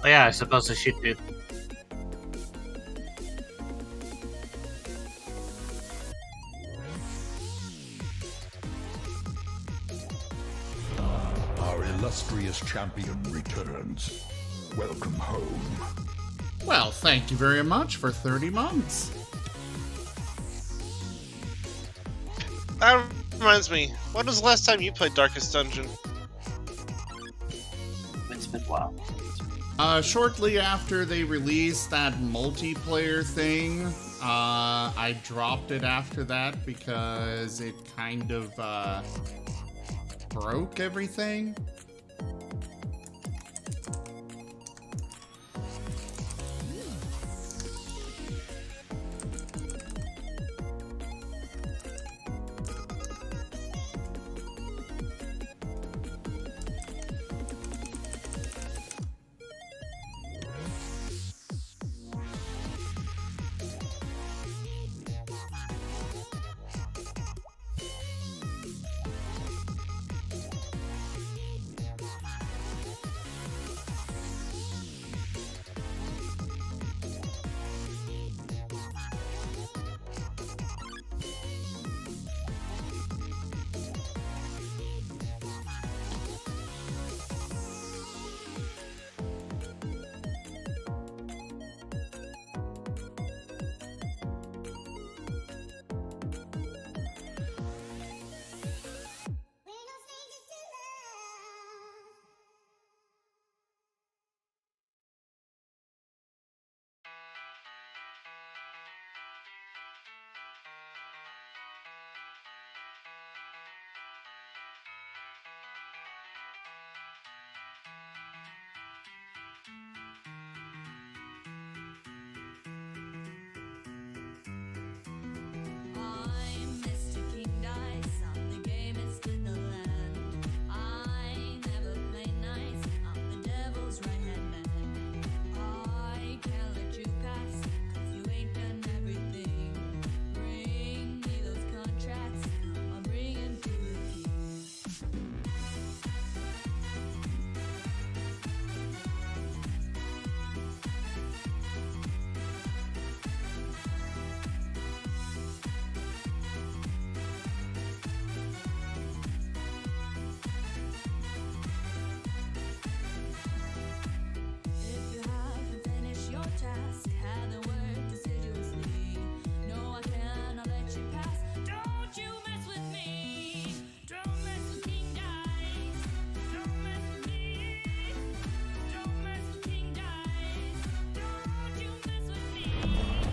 Oh yeah, I suppose to shoot you. Our illustrious champion returns. Welcome home. Well, thank you very much for 30 months. That reminds me, when was the last time you played Darkest Dungeon? It's been a while. Shortly after they released that multiplayer thing, I dropped it after that because it kind of, broke everything.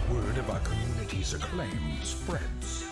Word of our community's acclaim spreads.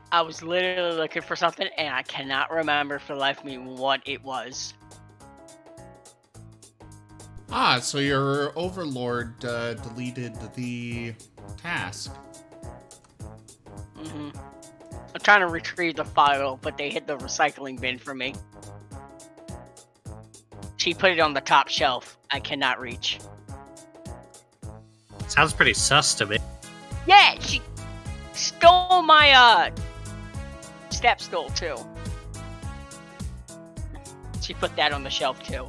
I was literally looking for something, and I cannot remember for the life of me what it was. Ah, so your overlord deleted the task. Mm-hmm. I'm trying to retrieve the file, but they hit the recycling bin for me. She put it on the top shelf. I cannot reach. Sounds pretty sus to me. Yeah, she stole my step stool too. She put that on the shelf too.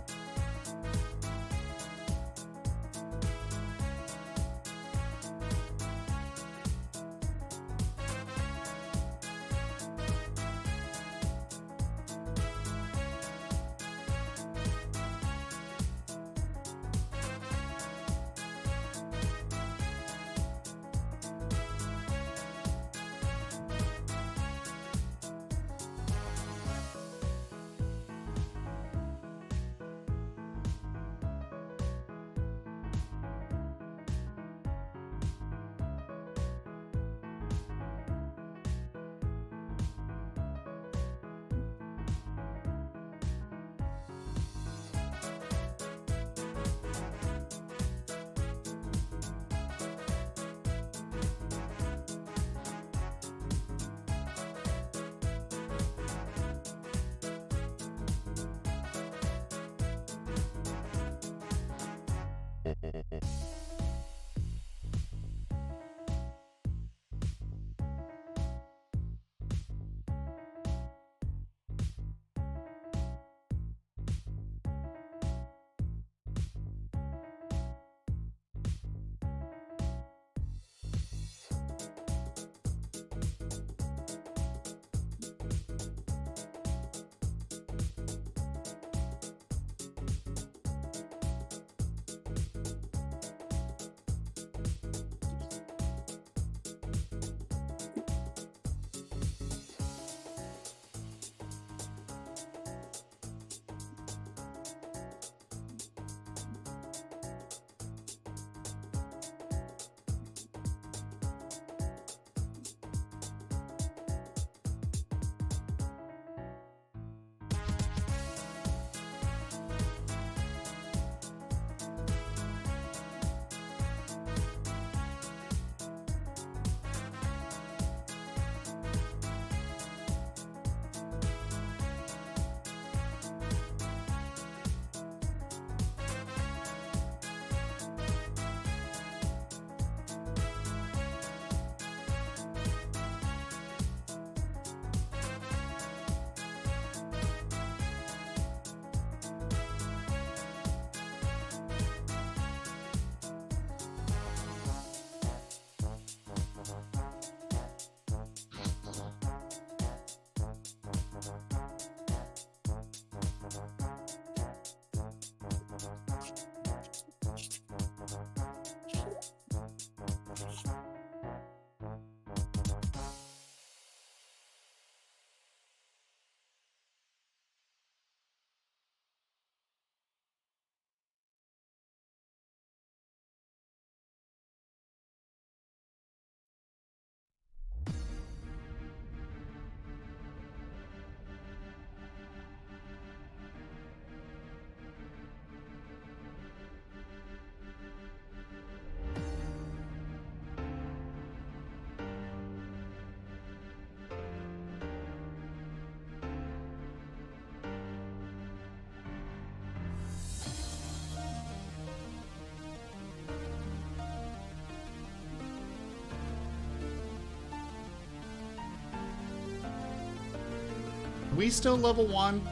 We still level 1?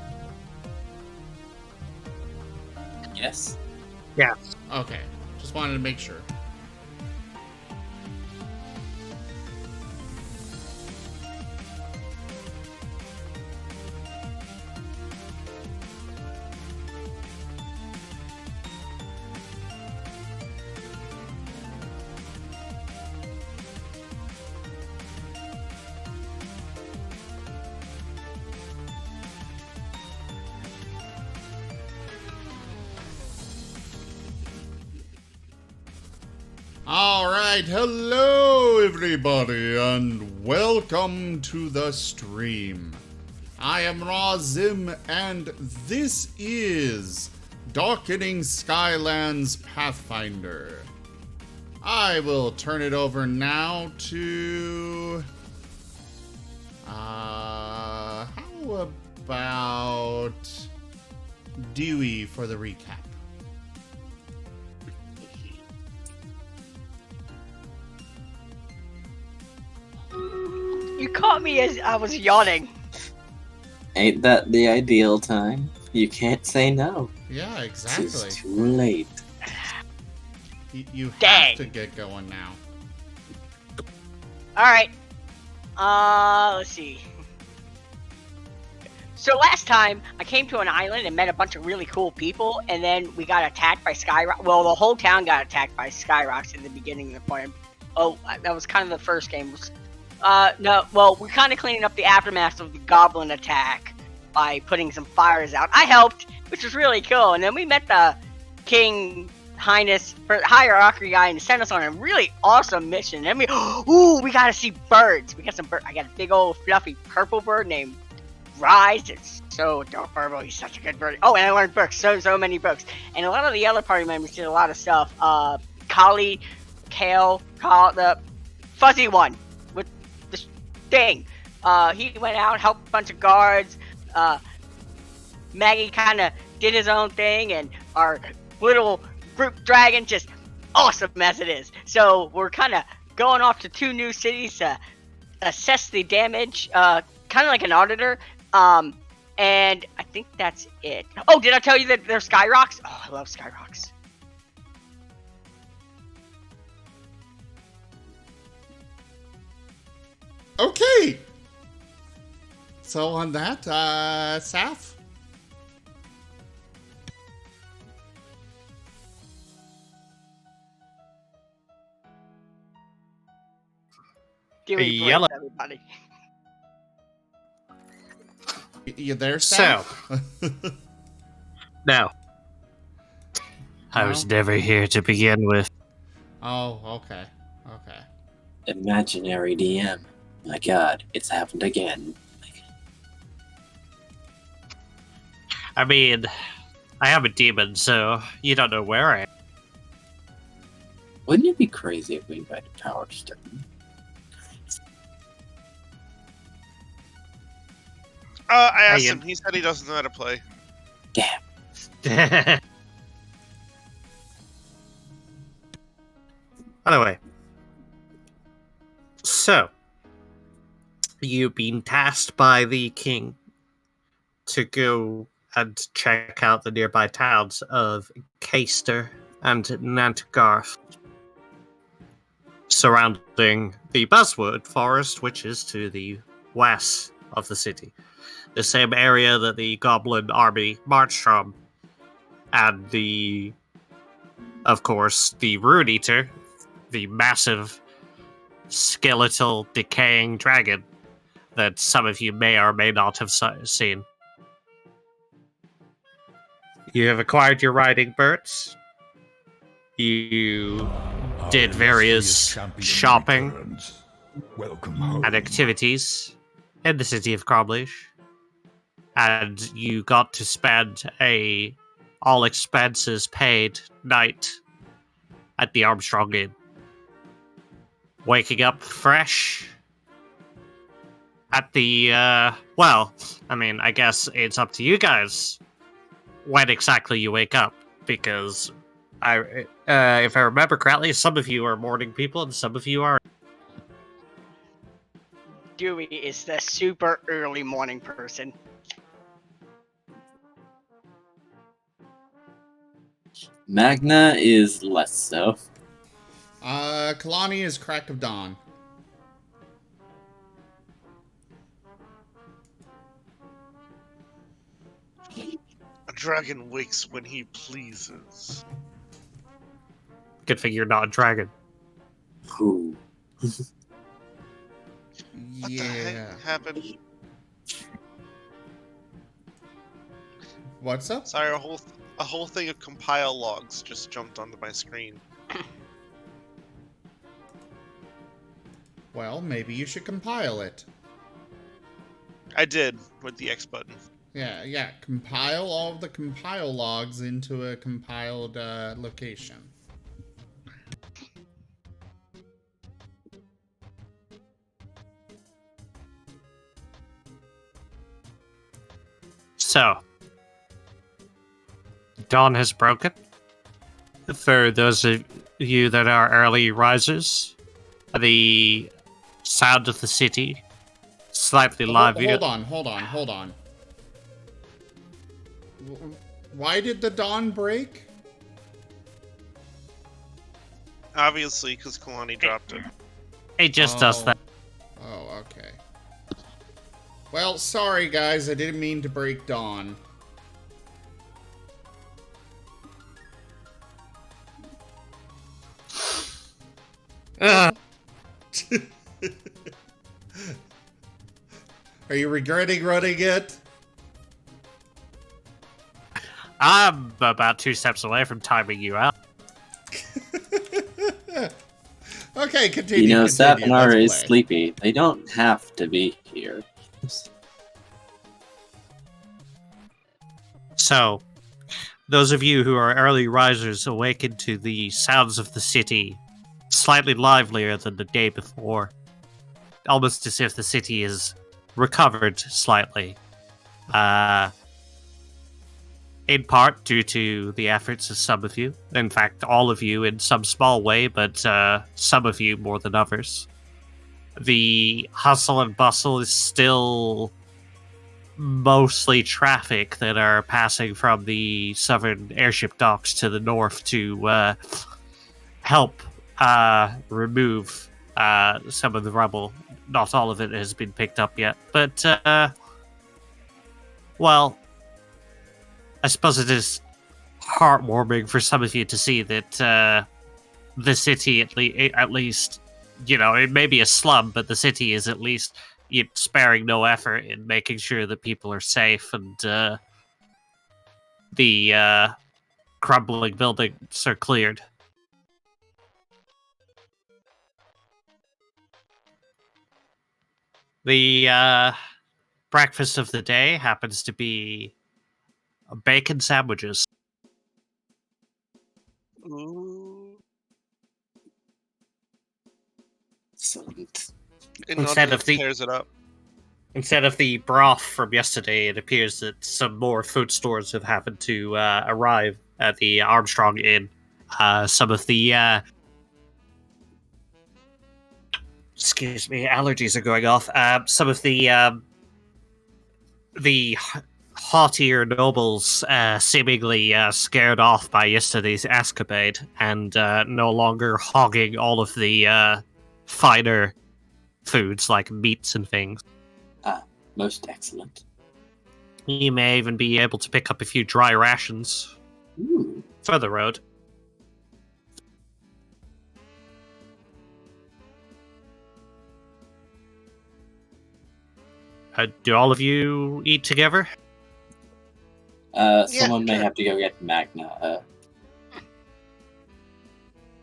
Yes. Yeah. Okay, just wanted to make sure. Alright, hello everybody, and welcome to the stream. I am Razim, and this is Darkening Skylands Pathfinder. I will turn it over now to... how about Dewey for the recap? You caught me as I was yawning. Ain't that the ideal time? You can't say no. Yeah, It's exactly. too late. You Dang. have to get going now. Alright. Let's see. So last time, I came to an island and met a bunch of really cool people, and then we got attacked by Skyrock. Well, the whole town got attacked by Skyrocks in the beginning of the point. Oh, that was kind of the first game. No, well, we're kind of cleaning up the aftermath of the goblin attack by putting some fires out. I helped, which was really cool. And then we met the King Highness hierarchy guy and sent us on a really awesome mission. And we got to see birds. We got some birds. I got a big old fluffy purple bird named Rise. It's so adorable. He's such a good bird. Oh, and I learned books. So many books. And a lot of the other party members did a lot of stuff. Kali, Kale, the fuzzy one with the thing. He went out, helped a bunch of guards. Maggie kind of did his own thing, and our little group dragon just awesome as it is. So we're kind of going off to 2 new cities to assess the damage, kind of like an auditor. And I think that's it. Oh, did I tell you that there's Skyrocks? Oh, I love Skyrocks. Okay. So on that, Saf? Dewey Yellow. breaks everybody. You there, So, Saf? no. I was never here to begin with. Oh, okay. Okay. Imaginary DM. My god, it's happened again. I mean, I am a demon, so you don't know where I am. Wouldn't it be crazy if we invited Power Stone? I asked Hey, him. He said he doesn't know how to play. Damn. Anyway. So, you've been tasked by the king to go and check out the nearby towns of Caister and Nantgarth, surrounding the Buzzwood Forest, which is to the west of the city. The same area that the Goblin army marched from, and of course, the Rune Eater, the massive skeletal decaying dragon that some of you may or may not have seen. You have acquired your riding birds. You did various shopping Returns. Welcome home. and activities in the city of Cromlech. And you got to spend a all expenses paid night at the Armstrong Inn. Waking up fresh at the, well, I mean, I guess it's up to you guys when exactly you wake up, because if I remember correctly, some of you are morning people and some of you are. Dewey is the super early morning person. Magna is less so. Kalani is crack of dawn. A dragon wakes when he pleases. Good thing you're not a dragon. Ooh. What the Yeah. heck happened? What's up? Sorry, a whole thing of compile logs just jumped onto my screen. Well, maybe you should compile it. I did with the X button. Yeah. Compile all of the compile logs into a compiled location. So, dawn has broken. For those of you that are early risers, the sound of the city slightly livelier. Hold on. Why did the dawn break? Obviously, because Kalani dropped it. It just does that. Oh, okay. Well, sorry guys, I didn't mean to break dawn. Are you regretting running it? I'm about 2 steps away from timing you out. Okay, continue. You know, continue. Sapinar Let's is play. sleepy. They don't have to be here. So, those of you who are early risers awaken to the sounds of the city slightly livelier than the day before. Almost as if the city is recovered slightly. In part due to the efforts of some of you. In fact, all of you in some small way, but some of you more than others. The hustle and bustle is still mostly traffic that are passing from the southern airship docks to the north to help remove some of the rubble. Not all of it has been picked up yet, but well, I suppose it is heartwarming for some of you to see that the city, at least, you know, it may be a slum, but the city is at least sparing no effort in making sure that people are safe and the crumbling buildings are cleared. The breakfast of the day happens to be bacon sandwiches. Ooh. Excellent. Instead of the- tears it up. Instead of the broth from yesterday, it appears that some more food stores have happened to arrive at the Armstrong Inn. Some of the excuse me, allergies are going off. Some of the haughtier nobles seemingly scared off by yesterday's escapade and no longer hogging all of the finer foods like meats and things. Most excellent. You may even be able to pick up a few dry rations Ooh. for the road. Do all of you eat together? Someone may sure. have to go get Magna.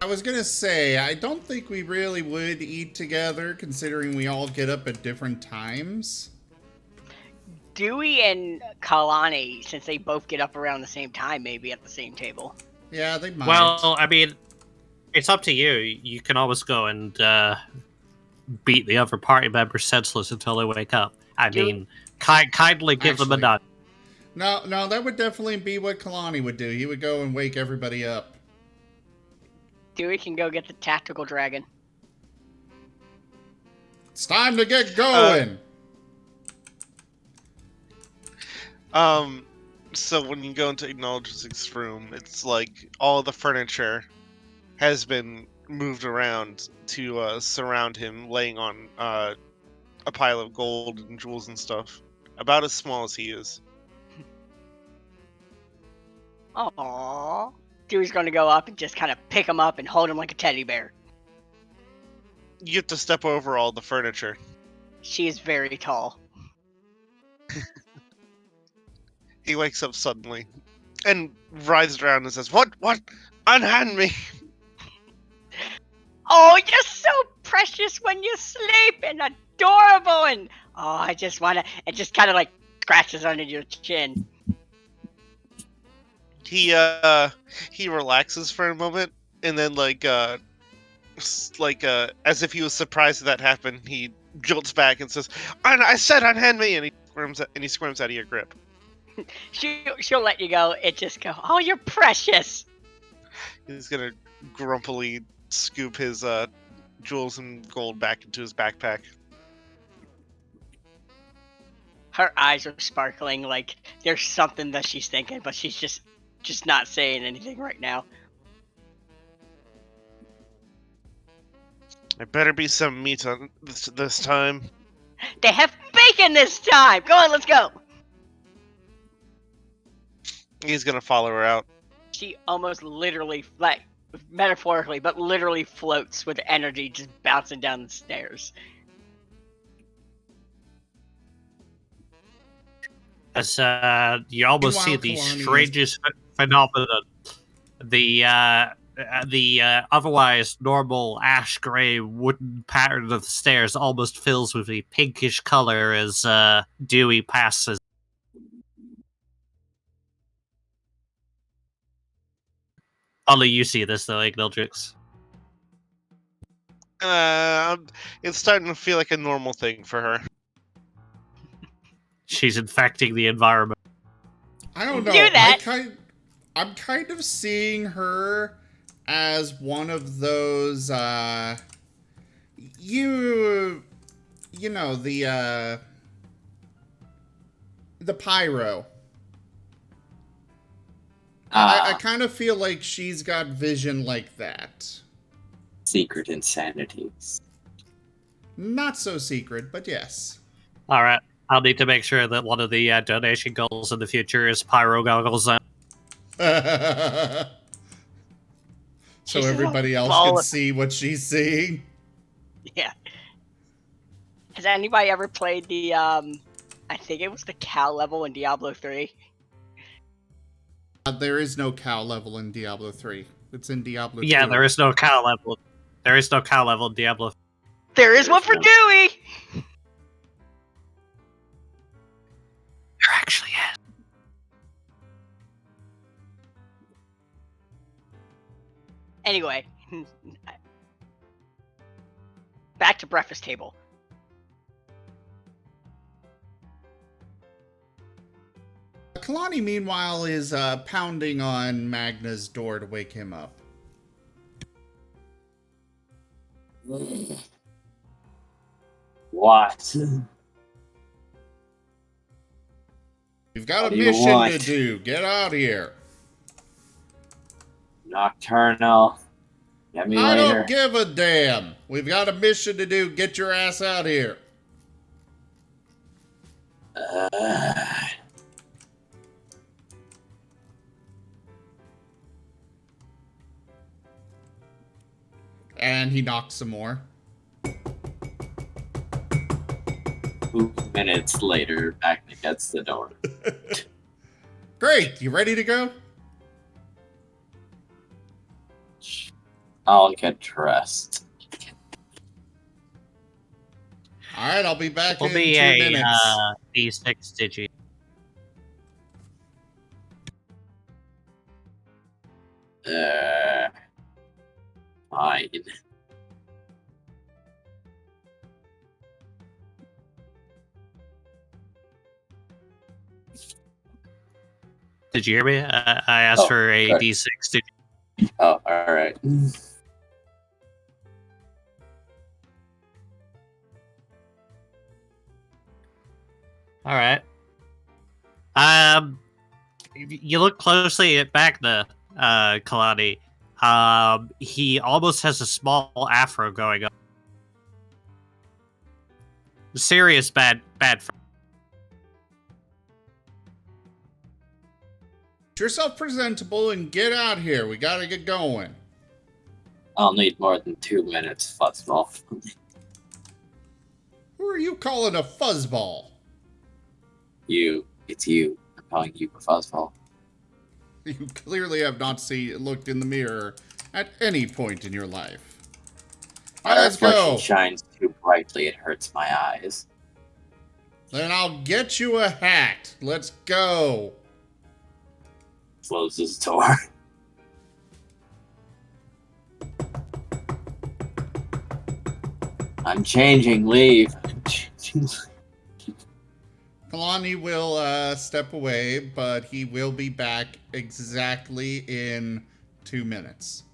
I was gonna say, I don't think we really would eat together, considering we all get up at different times. Dewey and Kalani, since they both get up around the same time, maybe at the same table. Yeah, they might. Well, I mean, it's up to you. You can always go and beat the other party members senseless until they wake up. I mean, kindly give them a nod. No, that would definitely be what Kalani would do. He would go and wake everybody up. Dewey can go get the tactical dragon. It's time to get going! So when you go into Acknowledgement's room, it's like all the furniture has been moved around to surround him, laying on a pile of gold and jewels and stuff, about as small as he is. Aww. Dewey's going to go up and just kind of pick him up and hold him like a teddy bear. You have to step over all the furniture. She is very tall. He wakes up suddenly and writhes around and says, What? Unhand me! Oh, you're so precious when you sleep and adorable and I just want to, and just kind of like scratches under your chin. He relaxes for a moment, and then as if he was surprised that happened, he jolts back and says, "I said unhand me," and he squirms out of your grip. She'll let you go. It just go. Oh, you're precious. He's gonna grumpily scoop his jewels and gold back into his backpack. Her eyes are sparkling like there's something that she's thinking, but she's just not saying anything right now. There better be some meat on this time. They have bacon this time. Go on, let's go. He's gonna follow her out. She almost literally, like metaphorically, but literally floats with energy just bouncing down the stairs. As you almost see the Meanwhile, Kalani is- strangest phenomenon. The otherwise normal ash gray wooden pattern of the stairs almost fills with a pinkish color as Dewey passes. Only you see this though, Ignoldrix. It's starting to feel like a normal thing for her. She's infecting the environment. I don't know. Do that. I'm kind of seeing her as one of those you know, the pyro. I kind of feel like she's got vision like that. Secret insanities. Not so secret, but yes. Alright, I'll need to make sure that one of the donation goals in the future is pyro goggles. So She's everybody a else ball can of- see what she's seeing. Yeah. Has anybody ever played the I think it was the cow level in Diablo 3? There is no cow level in Diablo 3. It's in Diablo 2. Yeah, there is no cow level. There is no cow level in Diablo. There is one for Dewey! There actually is. Anyway. Back to breakfast table. Kalani, meanwhile, is pounding on Magna's door to wake him up. What? You've got What a do you mission to want? do. Get out of here. Nocturnal. Get me I later. don't give a damn. We've got a mission to do. Get your ass out here. And he knocks some more. 2 minutes later, back against the door. Great. You ready to go? I'll get dressed. All right. I'll be back Will in be 2 a minutes. D6 digit. Fine. Did you hear me? I asked Oh, for a sorry. D6 digit. Oh, alright. All right. You look closely at Magna, Kalani. He almost has a small afro going on. Serious bad. Get yourself presentable and get out here. We gotta get going. I'll need more than 2 minutes, fuzzball. Who are you calling a fuzzball? You. It's you. I'm calling you a fuzzball. You clearly have not looked in the mirror at any point in your life. All right, let's go. Reflection shines too brightly, it hurts my eyes. Then I'll get you a hat. Let's go. Closes door. I'm changing. Leave. Kalani will step away, but he will be back exactly in 2 minutes.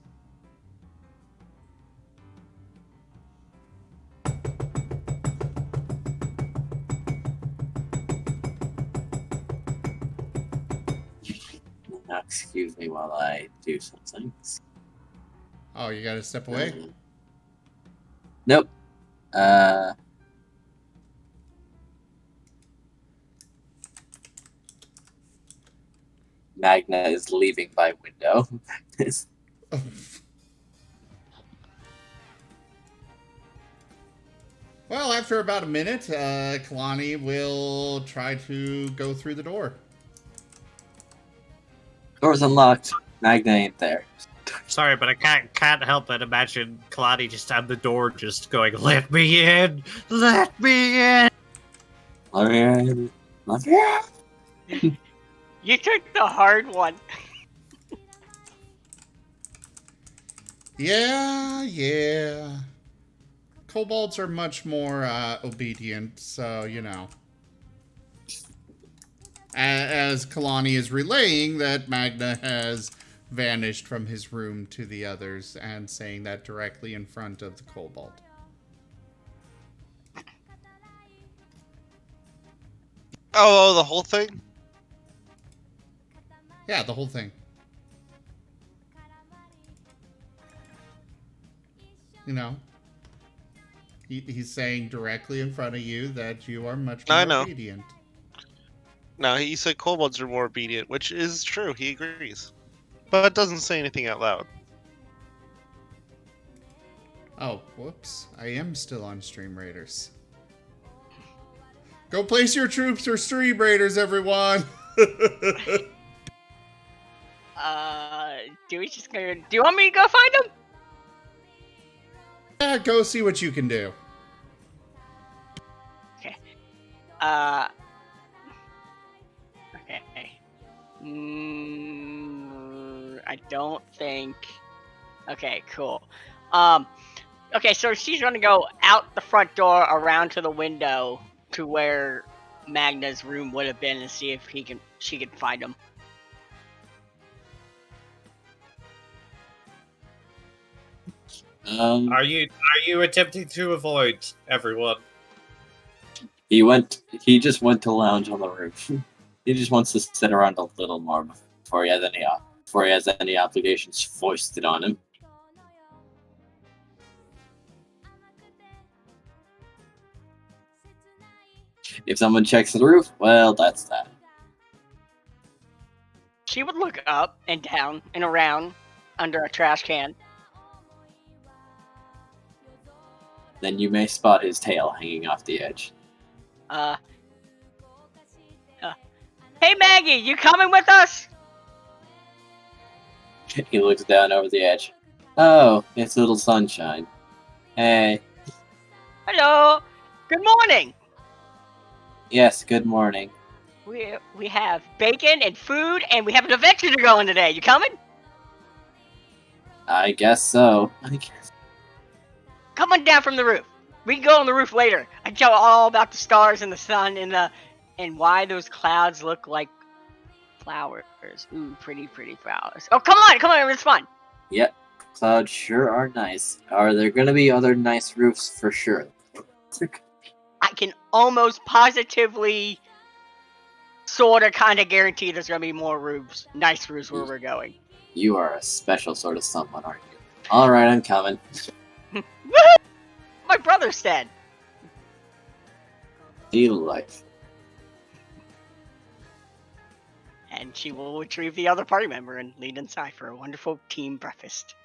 Now, excuse me while I do something. Oh, you gotta step away? Nope. Magna is leaving by window. Well, after about a minute, Kalani will try to go through the door. Door's unlocked. Magna ain't there. Sorry, but I can't help but imagine Kalani just at the door, just going, "Let me in! Let me in!" Let me in. Let me in. You took the hard one. Yeah. Kobolds are much more obedient, so, you know. As Kalani is relaying that Magna has vanished from his room to the others and saying that directly in front of the kobold. Oh, the whole thing? Yeah, the whole thing. You know, he's saying directly in front of you that you are much more I know. obedient. No, he said kobolds are more obedient, which is true. He agrees. But it doesn't say anything out loud. Oh, whoops. I am still on Stream Raiders. Go place your troops for Stream Raiders, everyone! Do you want me to go find him? Yeah, go see what you can do. Okay. Okay. I don't think. Okay, cool. Okay, so she's gonna go out the front door, around to the window, to where Magna's room would have been, and see if she can find him. Are you attempting to avoid everyone? He just went to lounge on the roof. He just wants to sit around a little more before he has any obligations foisted on him. If someone checks the roof, well, that's that. She would look up and down and around under a trash can. Then you may spot his tail hanging off the edge. Hey Maggie, you coming with us? He looks down over the edge. Oh, it's Little Sunshine. Hey. Hello. Good morning. Yes, good morning. We have bacon and food, and we have an adventure to go on today. You coming? I guess so. Come on down from the roof. We can go on the roof later. I can tell all about the stars and the sun and why those clouds look like flowers. Ooh, pretty flowers. Oh, come on, it's fun. Yep, clouds sure are nice. Are there gonna be other nice roofs for sure? I can almost positively sort of kind of guarantee there's going to be more roofs, nice roofs where we're going. You are a special sort of someone, aren't you? Alright, I'm coming. My brother said. Delightful. And she will retrieve the other party member and lead inside for a wonderful team breakfast.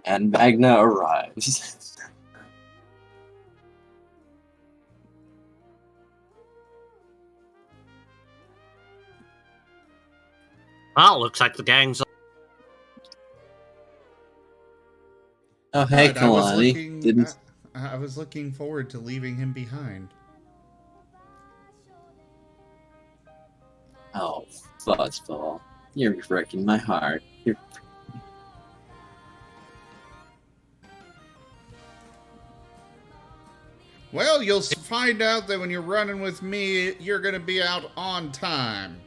And Magna arrives. Well, looks like the gang's. Oh, hey, But I was Kalani. looking. Didn't. I was looking forward to leaving him behind. Oh, Fuzzball. You're breaking my heart. You're... Well, you'll find out that when you're running with me, you're gonna be out on time.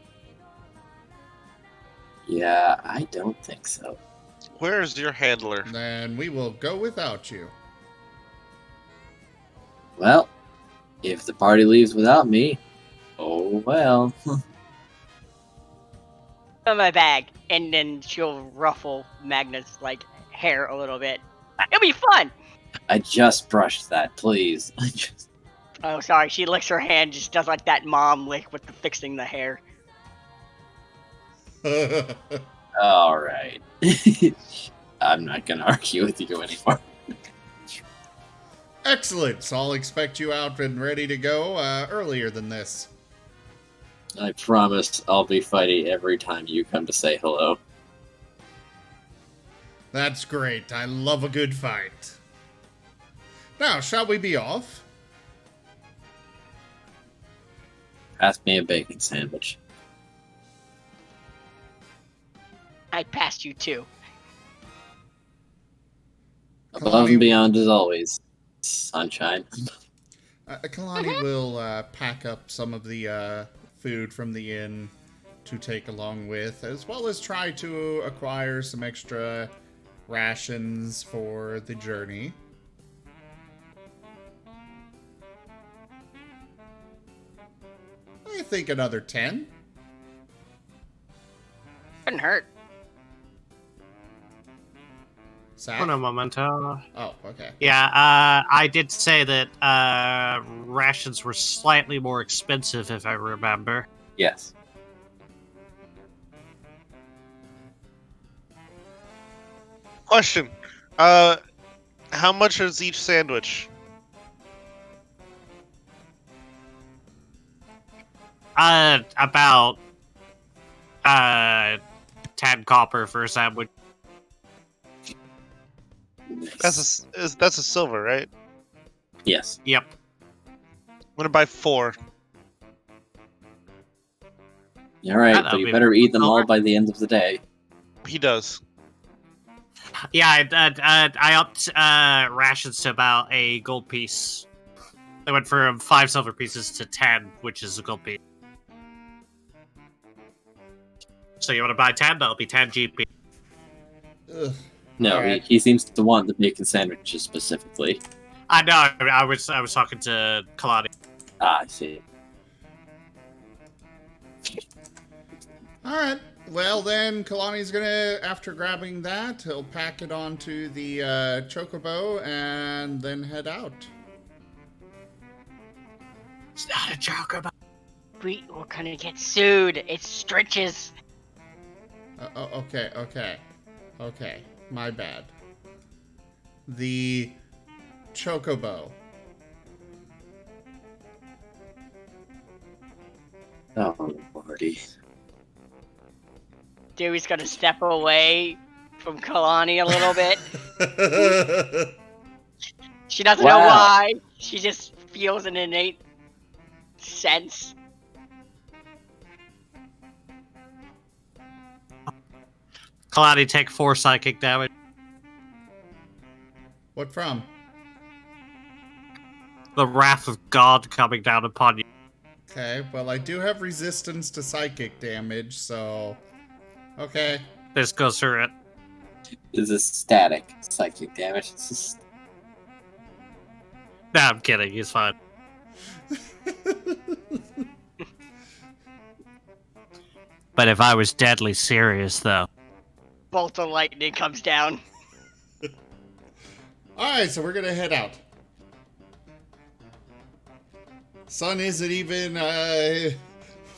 Yeah, I don't think so. Where's your handler? Then we will go without you. Well, if the party leaves without me, oh well. In my bag, and then she'll ruffle Magna's like hair a little bit. It'll be fun. I just brushed that, please. I just... Oh, sorry. She licks her hand, just does like that mom lick with the fixing the hair. All right. I'm not gonna argue with you anymore. Excellent. So I'll expect you out and ready to go earlier than this. I promise I'll be fighting every time you come to say hello. That's great. I love a good fight. Now, shall we be off? Pass me a bacon sandwich. I passed you too. Above and beyond as always. Sunshine. Kalani will pack up some of the food from the inn to take along with, as well as try to acquire some extra rations for the journey. I think another 10. Couldn't hurt. Zach? One moment. Oh, okay. Yeah, I did say that rations were slightly more expensive, if I remember. Yes. Question. How much is each sandwich? About 10 copper for a sandwich. Nice. That's a silver, right? Yes. Yep. I'm gonna buy 4. All right, That'll but you be better eat them all silver. by the end of the day. He does. Yeah, I upped rations to about a gold piece. They went from 5 silver pieces to 10, which is a gold piece. So you want to buy 10? That'll be 10 GP. Ugh. No, Alright. he seems to want the bacon sandwiches specifically. I know. I was talking to Kalani. Ah, I see. Alright. Well, then, Kalani's gonna, after grabbing that, he'll pack it onto the chocobo and then head out. It's not a joke about. We're gonna get sued. It stretches. Okay. My bad. The chocobo. Oh, Lordy. Dewey's gonna step away from Kalani a little bit. She doesn't know Wow. why. She just feels an innate sense. Kalani, take 4 psychic damage. What from? The wrath of God coming down upon you. Okay, well, I do have resistance to psychic damage, so... Okay. This goes through it. This is static psychic damage. It's just... No, I'm kidding. He's fine. But if I was deadly serious, though. Bolt of lightning comes down. Alright, so we're gonna head out. Sun isn't even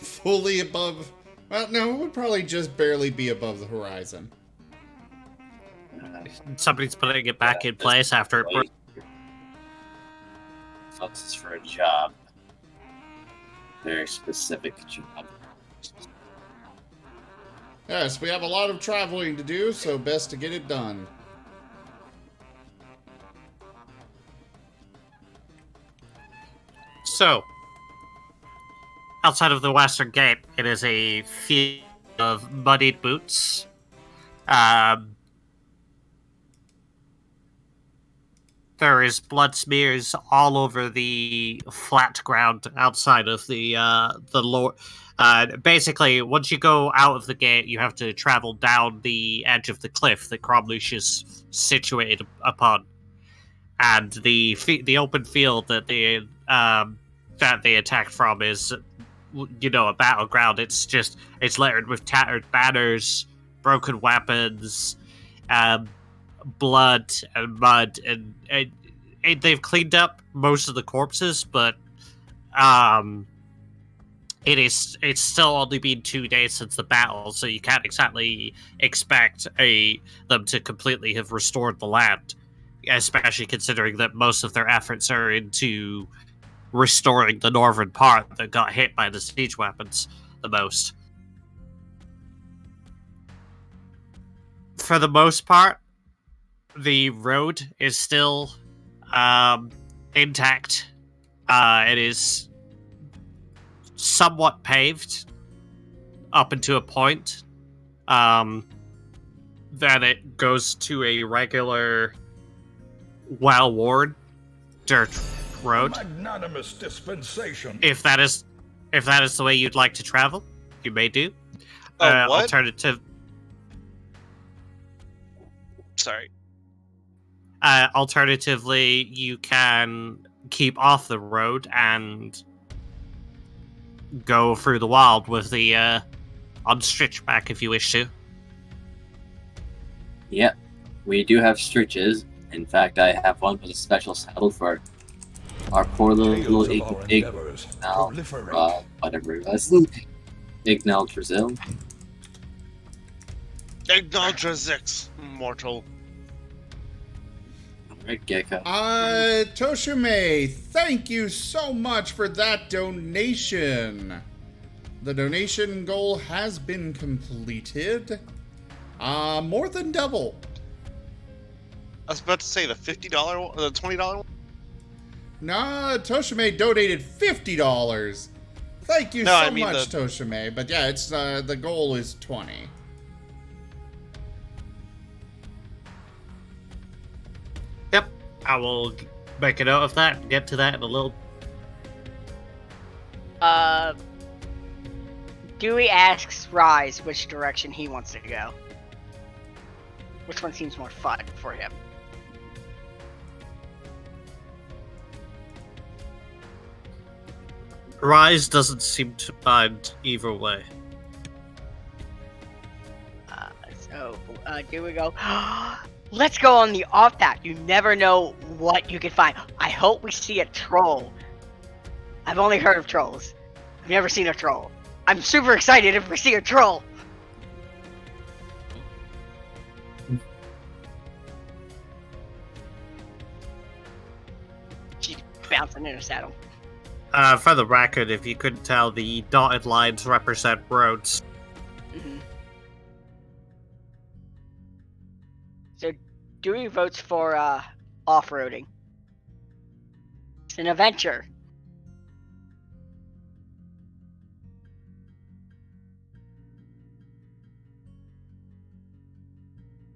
fully above... Well, no, it would probably just barely be above the horizon. Somebody's putting it back in place after it broke. Folks, is for a job. Very specific job. Yes, we have a lot of traveling to do, so best to get it done. So, outside of the western gate, it is a field of muddied boots. There is blood smears all over the flat ground outside of the lower. Basically, once you go out of the gate, you have to travel down the edge of the cliff that Cromlech is situated upon, and the open field that they attacked from is, a battleground. It's littered with tattered banners, broken weapons, blood and mud, and they've cleaned up most of the corpses, but it's still only been 2 days since the battle, so you can't exactly expect them to completely have restored the land, especially considering that most of their efforts are into restoring the northern part that got hit by the siege weapons the most. For the most part, the road is still intact. It is somewhat paved up into a point. Then it goes to a regular, well-worn dirt road. Magnanimous dispensation. If that is the way you'd like to travel, you may do. Oh, what? Sorry. Alternatively, you can keep off the road and go through the wild with the unstitched back if you wish to. Yep, we do have stitches. In fact, I have one with a special saddle for our poor little whatever it was. Ignal Brazil. Ignal mortal. Alright, Gecko. Toshime, thank you so much for that donation. The donation goal has been completed. More than double. I was about to say the $50 one, the $20 one. Nah, Toshime donated $50. Thank you so much, Toshime. But yeah, it's the goal is 20. Yep, I will make a note of that and get to that in a little. Dewey asks Rise which direction he wants to go. Which one seems more fun for him? Rise doesn't seem to mind either way. Do we go? Let's go on the off path. You never know what you can find. I hope we see a troll. I've only heard of trolls. I've never seen a troll. I'm super excited if we see a troll. She's bouncing in her saddle. For the record, if you couldn't tell, the dotted lines represent roads. Mm-hmm. So, Dewey votes for off-roading. It's an adventure.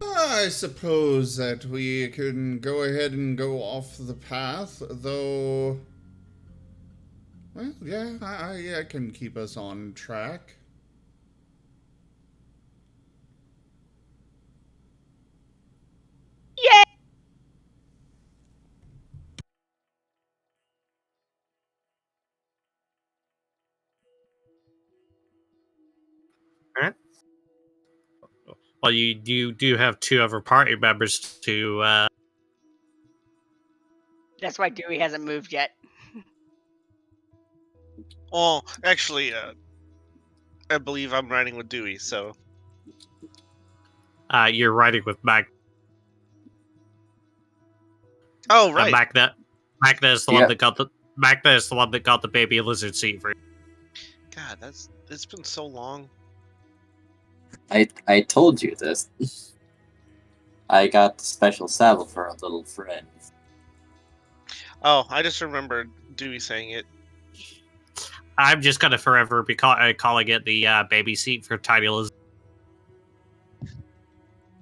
I suppose that we can go ahead and go off the path, though. Well, yeah, I can keep us on track. Yeah. Alright. Well, you do have two other party members to. That's why Dewey hasn't moved yet. Well, actually, I believe I'm riding with Dewey, so. You're riding with Mag. Oh right. Magna is the one that got the Magna is the one that got the baby lizard seat for. God, it's been so long. I told you this. I got the special saddle for a little friend. Oh, I just remembered Dewey saying it. I'm just gonna forever be calling it the baby seat for tiny lizards.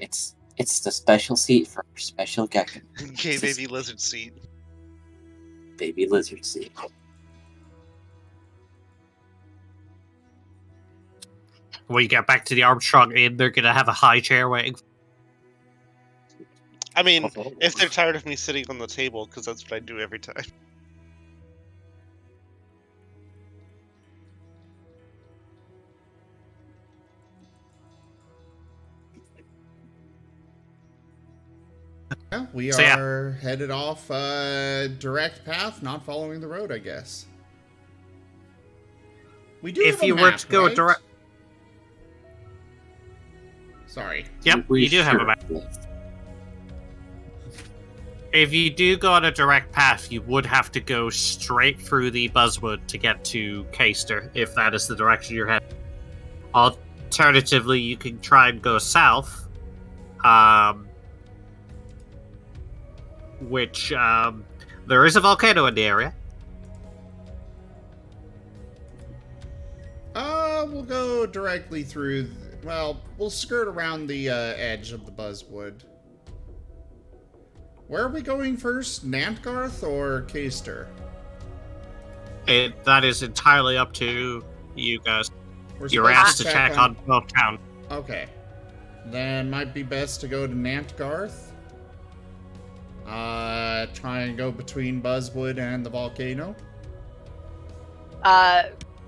It's the special seat for special gecko. Okay, baby lizard seat. Baby lizard seat. When you get back to the Armstrong Inn, they're gonna have a high chair waiting. I mean, if they're tired of me sitting on the table, because that's what I do every time. Yeah, we So, yeah. are headed off direct path, not following the road, I guess. We do. If have a you were map, to go right? direct, Sorry. yep, We you do have a sure map. will. If you do go on a direct path, you would have to go straight through the Buzzwood to get to Caister, if that is the direction you're heading. Alternatively, you can try and go south, which there is a volcano in the area. We'll go directly through. Well, we'll skirt around the edge of the Buzzwood. Where are we going first? Nantgarth or Caister? That is entirely up to you guys. We're You're supposed asked to check on both towns. Okay. Then might be best to go to Nantgarth. Try and go between Buzzwood and the volcano.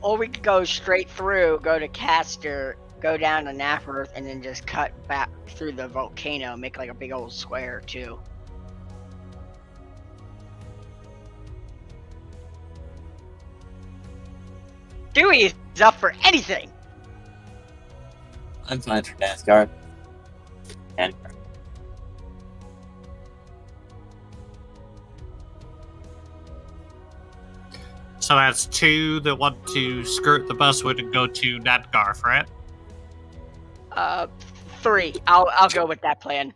Or we could go straight through, go to Castor, go down to Napworth, and then just cut back through the volcano, make like a big old square too. Dewey is up for anything. I'm fine for NASCAR. And So that's two that want to skirt the Buzzwood and go to Nantgarth, right? 3. I'll go with that plan.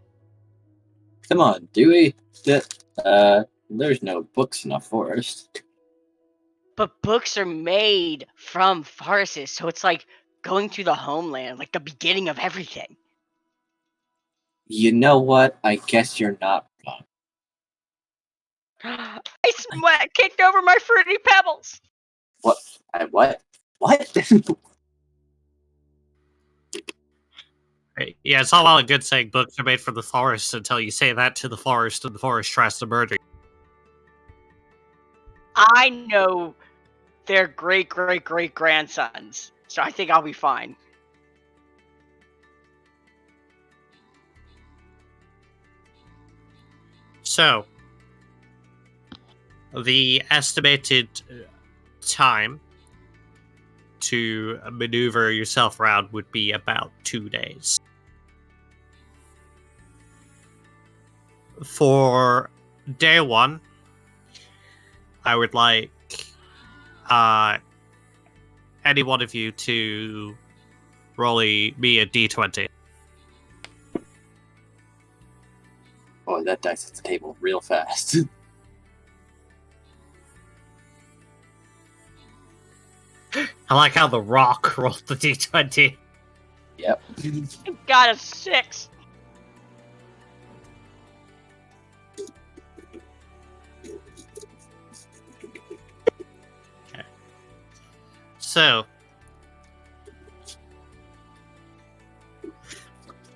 come on, Dewey. There's no books in a forest. But books are made from forests, so it's like going to the homeland, like the beginning of everything. You know what? I guess you're not wrong. I kicked over my fruity pebbles. What? What? What? Yeah, it's all well and good saying books are made from the forest until you say that to the forest and the forest tries to murder you. I know their great grandsons, so I think I'll be fine. So, the estimated time to maneuver yourself around would be about 2 days. For day one, I would like any one of you to roll me a d20. Oh, that dice hits the table real fast. I like how the rock rolled the d20. Yep. Got a 6. So,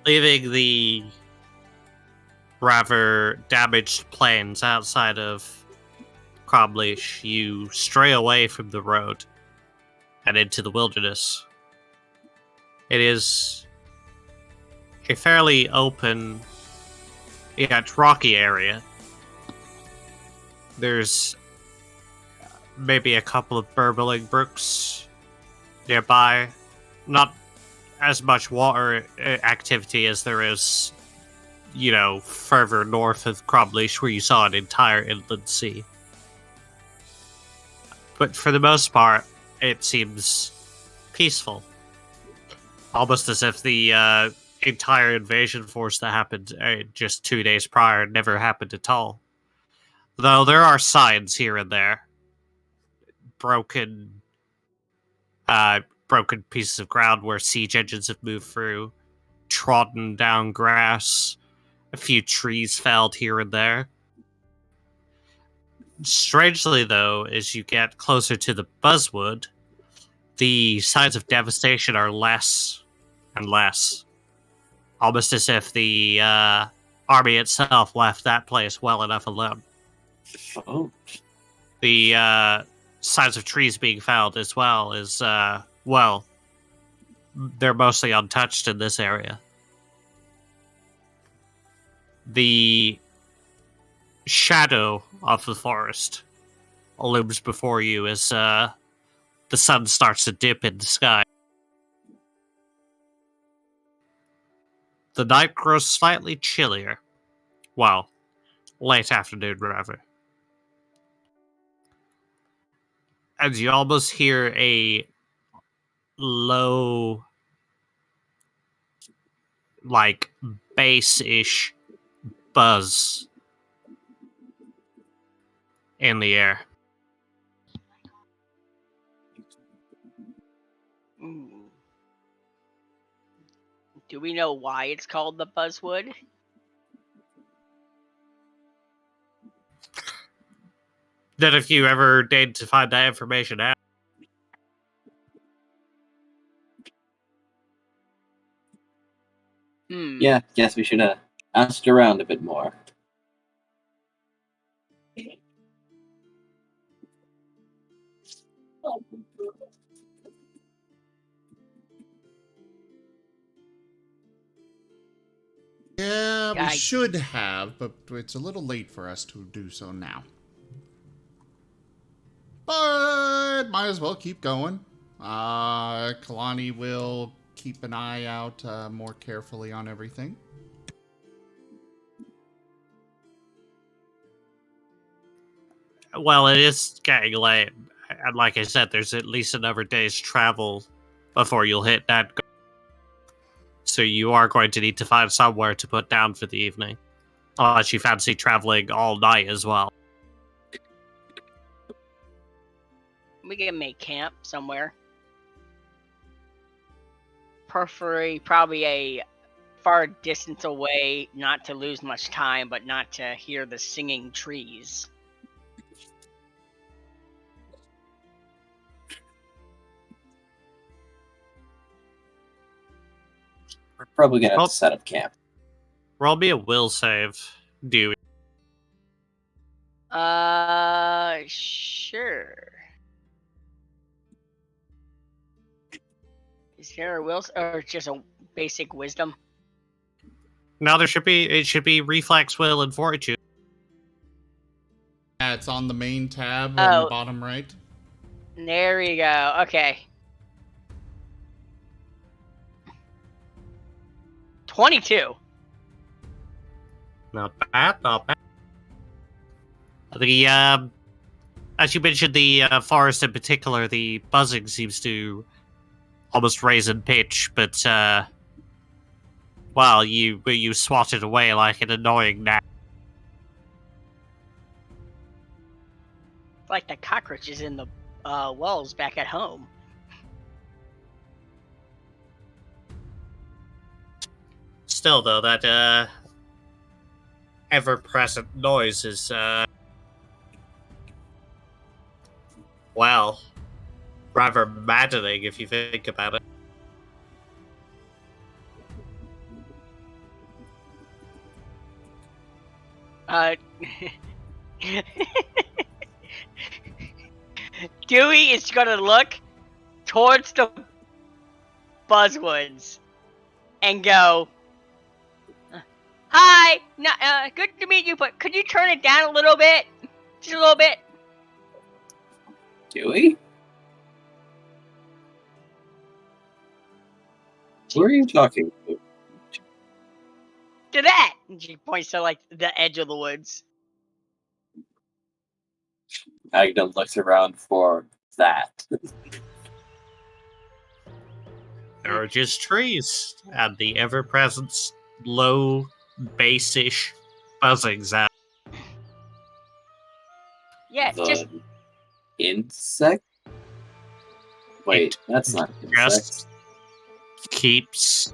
leaving the rather damaged plains outside of Cromleash, you stray away from the road and into the wilderness. It is a fairly open, yet rocky area. There's maybe a couple of burbling brooks nearby. Not as much water activity as there is, further north of Cromleash, where you saw an entire inland sea. But for the most part, it seems peaceful. Almost as if the entire invasion force that happened just 2 days prior never happened at all. Though there are signs here and there. Broken broken pieces of ground where siege engines have moved through, trodden down grass, a few trees felled here and there. Strangely, though, as you get closer to the Buzzwood, the signs of devastation are less and less. Almost as if the army itself left that place well enough alone. Oh, The signs of trees being felled as well is, well, they're mostly untouched in this area. The shadow of the forest looms before you as the sun starts to dip in the sky. The night grows slightly chillier. Well, late afternoon, rather. And you almost hear a low, like, bass-ish buzz in the air. Ooh. Do we know why it's called the Buzzwood? That if you ever need to find that information out. yeah, guess we should ask around a bit more. Yeah, we I- should have, but it's a little late for us to do so now. But might as well keep going. Kalani will keep an eye out more carefully on everything. Well, it is getting late. And like I said, there's at least another day's travel before you'll hit that goal. So you are going to need to find somewhere to put down for the evening. Unless you fancy traveling all night as well. We can make camp somewhere. Preferably probably a far distance away, not to lose much time, but not to hear the singing trees. We're probably gonna have Well- to set up camp. Roll me a will save, Dewey. Sure. Is there a will or just a basic wisdom? Now it should be reflex, will, and fortitude. Yeah, it's on the main tab on the Oh. bottom right. There you go. Okay. 22. Not bad, not bad. The as you mentioned, the forest in particular, the buzzing seems to almost raise in pitch, but well, you swat it away like an annoying gnat. Like the cockroaches in the wells back at home. Still, though, that ever-present noise is well, rather maddening if you think about it. Dewey is gonna look towards the Buzzwoods and go, "Hi, good to meet you, but could you turn it down a little bit? Just a little bit." Do we? Who are you talking to? To that, and she points to like the edge of the woods. Agda looks around for that. There are just trees, and the ever-present low, bass-ish buzzing sound. Yeah, The just insect? Wait, that's not just insects. keeps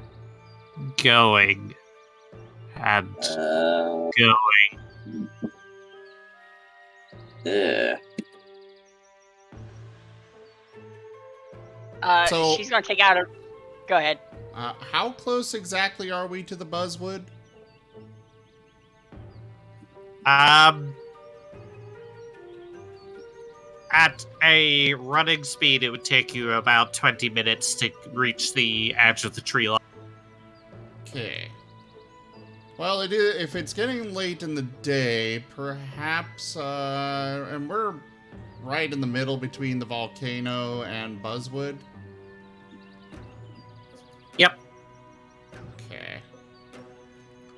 going and going. Yeah. So- She's gonna take out her. Go ahead. How close exactly are we to the buzzwood? At a running speed, it would take you about 20 minutes to reach the edge of the tree line. Okay. Well, it is, if it's getting late in the day, perhaps, and we're right in the middle between the volcano and buzzwood. Yep. Okay.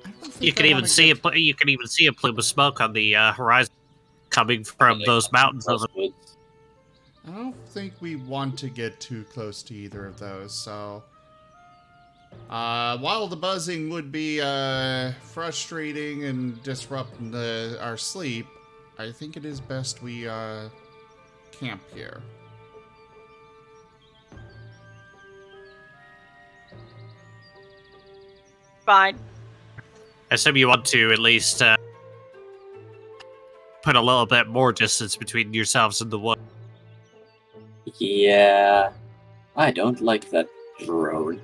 I don't think You can I even wanna see get- you can even see a plume of smoke on the horizon coming from those mountains over. Woods. I don't think we want to get too close to either of those, so... while the buzzing would be frustrating and disrupting our sleep, I think it is best we camp here. Fine. I assume you want to at least put a little bit more distance between yourselves and the wood. Yeah. I don't like that drone.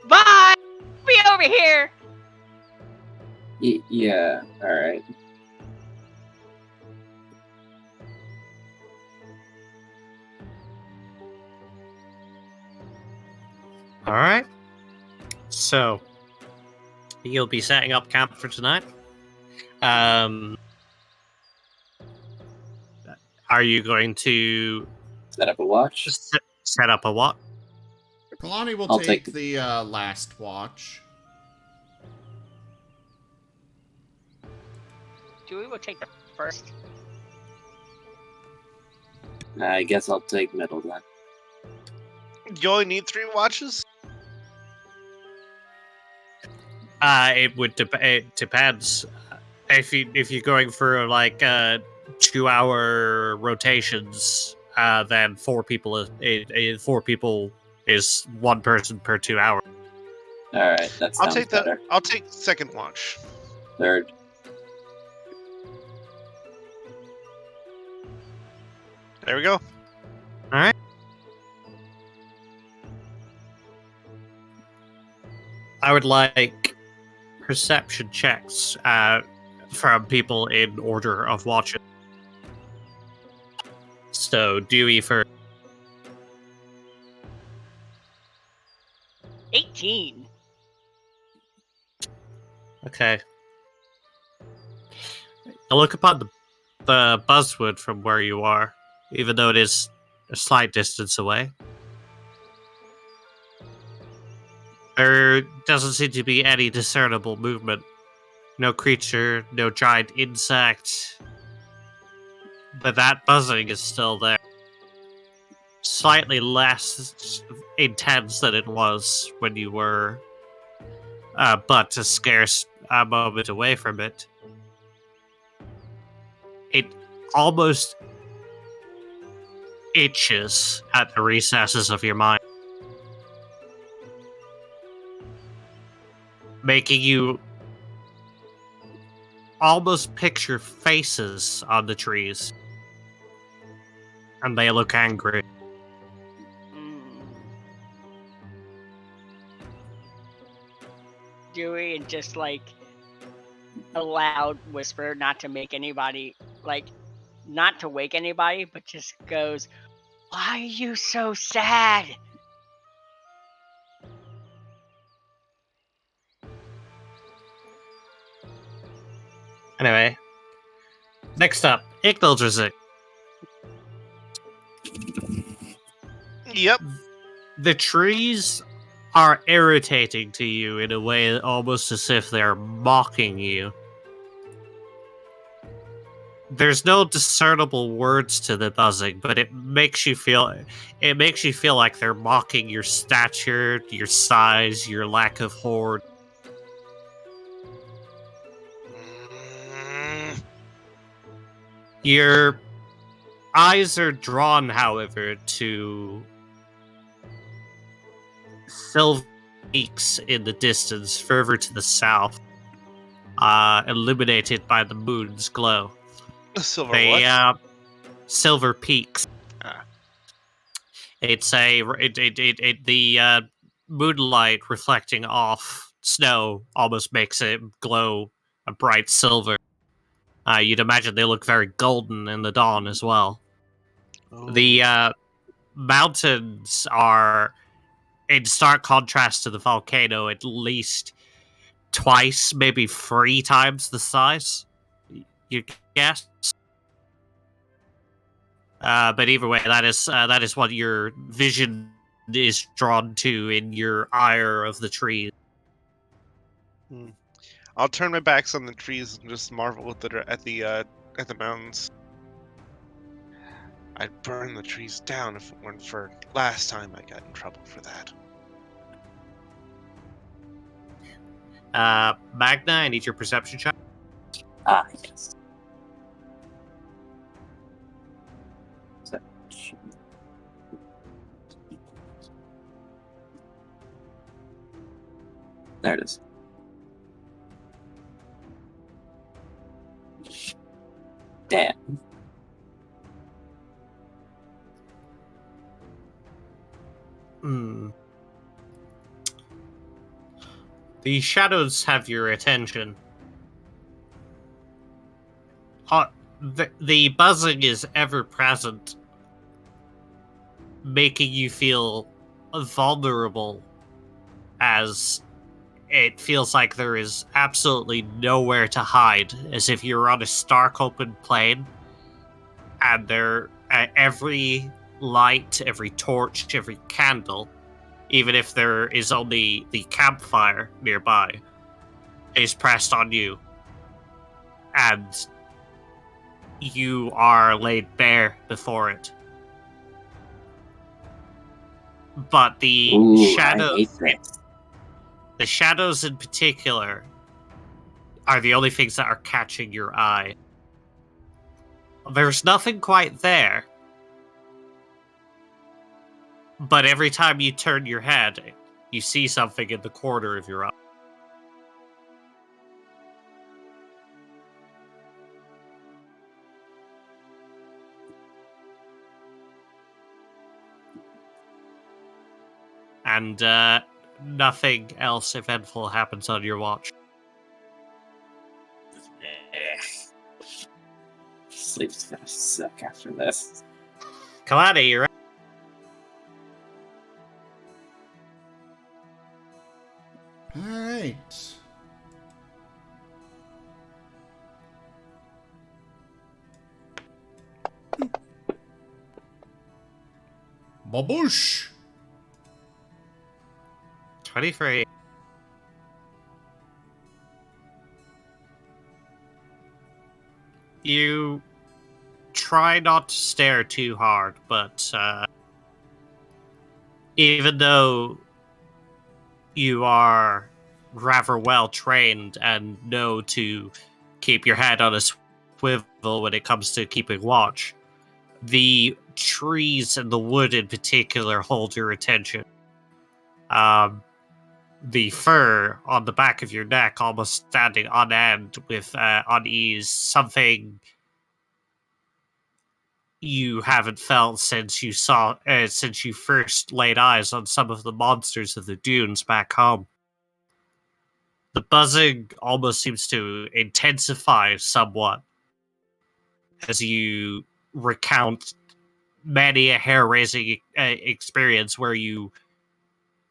Bye. Be over here. Yeah, alright. All right. So you'll be setting up camp for tonight. Are you going to Set up a watch. set up a what? Kalani will I'll take take- the last watch. Dewey will take the first. I guess I'll take middle then. You only need 3 watches? It depends. If you're going for like 2-hour rotations, then 4 people is 1 person per 2 hours. Alright, that I'll sounds take better. I'll take second watch. Third. There we go. I would like perception checks from people in order of watching. So Dewey for 18. okay. Now look upon the buzzwood from where you are, even though it is a slight distance away. There doesn't seem to be any discernible movement. No creature, no giant insect. But that buzzing is still there. Slightly less intense than it was when you were but a scarce moment away from it. It almost itches at the recesses of your mind, making you almost picture faces on the trees. And they look angry. Dewey and just like a loud whisper, not to make anybody not to wake anybody, but just goes, "Why are you so sad?" Anyway, next up, Ignaldrizik. Yep. The trees are irritating to you in a way almost as if they're mocking you. There's no discernible words to the buzzing, but it makes you feel like they're mocking your stature, your size, your lack of hoard. Your eyes are drawn, however, to silver peaks in the distance, further to the south, illuminated by the moon's glow. Silver They, what? silver peaks. Ah. It's the moonlight reflecting off snow almost makes it glow a bright silver. You'd imagine they look very golden in the dawn as well. The mountains are in stark contrast to the volcano, at least twice, maybe 3 times the size. You guess. But either way, that is what your vision is drawn to in your ire of the trees. I'll turn my backs on the trees and just marvel at the mountains. I'd burn the trees down if it weren't for last time I got in trouble for that. Magna, I need your perception check. Yes. There it is. Damn. The shadows have your attention. The buzzing is ever present, making you feel vulnerable, as it feels like there is absolutely nowhere to hide, as if you're on a stark open plain, and every light, every torch, every candle, even if there is only the campfire nearby, is pressed on you. And you are laid bare before it. But the shadows in particular are the only things that are catching your eye. There's nothing quite there. But every time you turn your head, you see something in the corner of your eye. And nothing else eventful happens on your watch. Sleep's gonna suck after this. Kalani, you're right. Alright. Baboosh! 23. You try not to stare too hard, but even though you are rather well trained and know to keep your head on a swivel when it comes to keeping watch, the trees and the wood in particular hold your attention. The fur on the back of your neck almost standing on end with unease, something you haven't felt since you first laid eyes on some of the monsters of the dunes back home. The buzzing almost seems to intensify somewhat as you recount many a hair-raising experience where you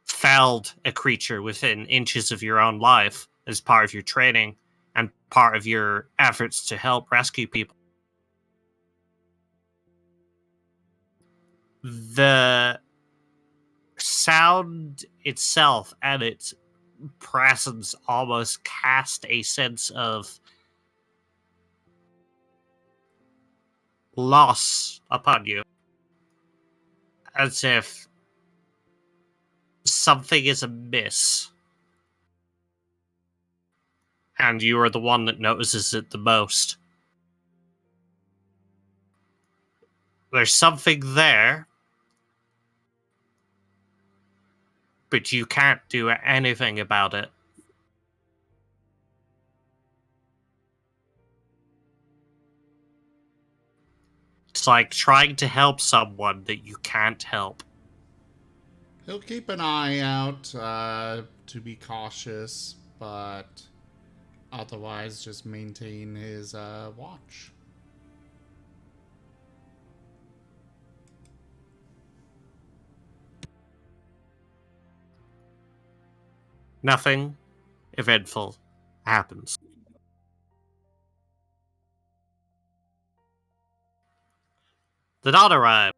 felled a creature within inches of your own life as part of your training and part of your efforts to help rescue people. The sound itself and its presence almost cast a sense of loss upon you, as if something is amiss, and you are the one that notices it the most. There's something there, but you can't do anything about it. It's like trying to help someone that you can't help. He'll keep an eye out to be cautious, but otherwise just maintain his watch. Nothing eventful happens. The dawn arrives.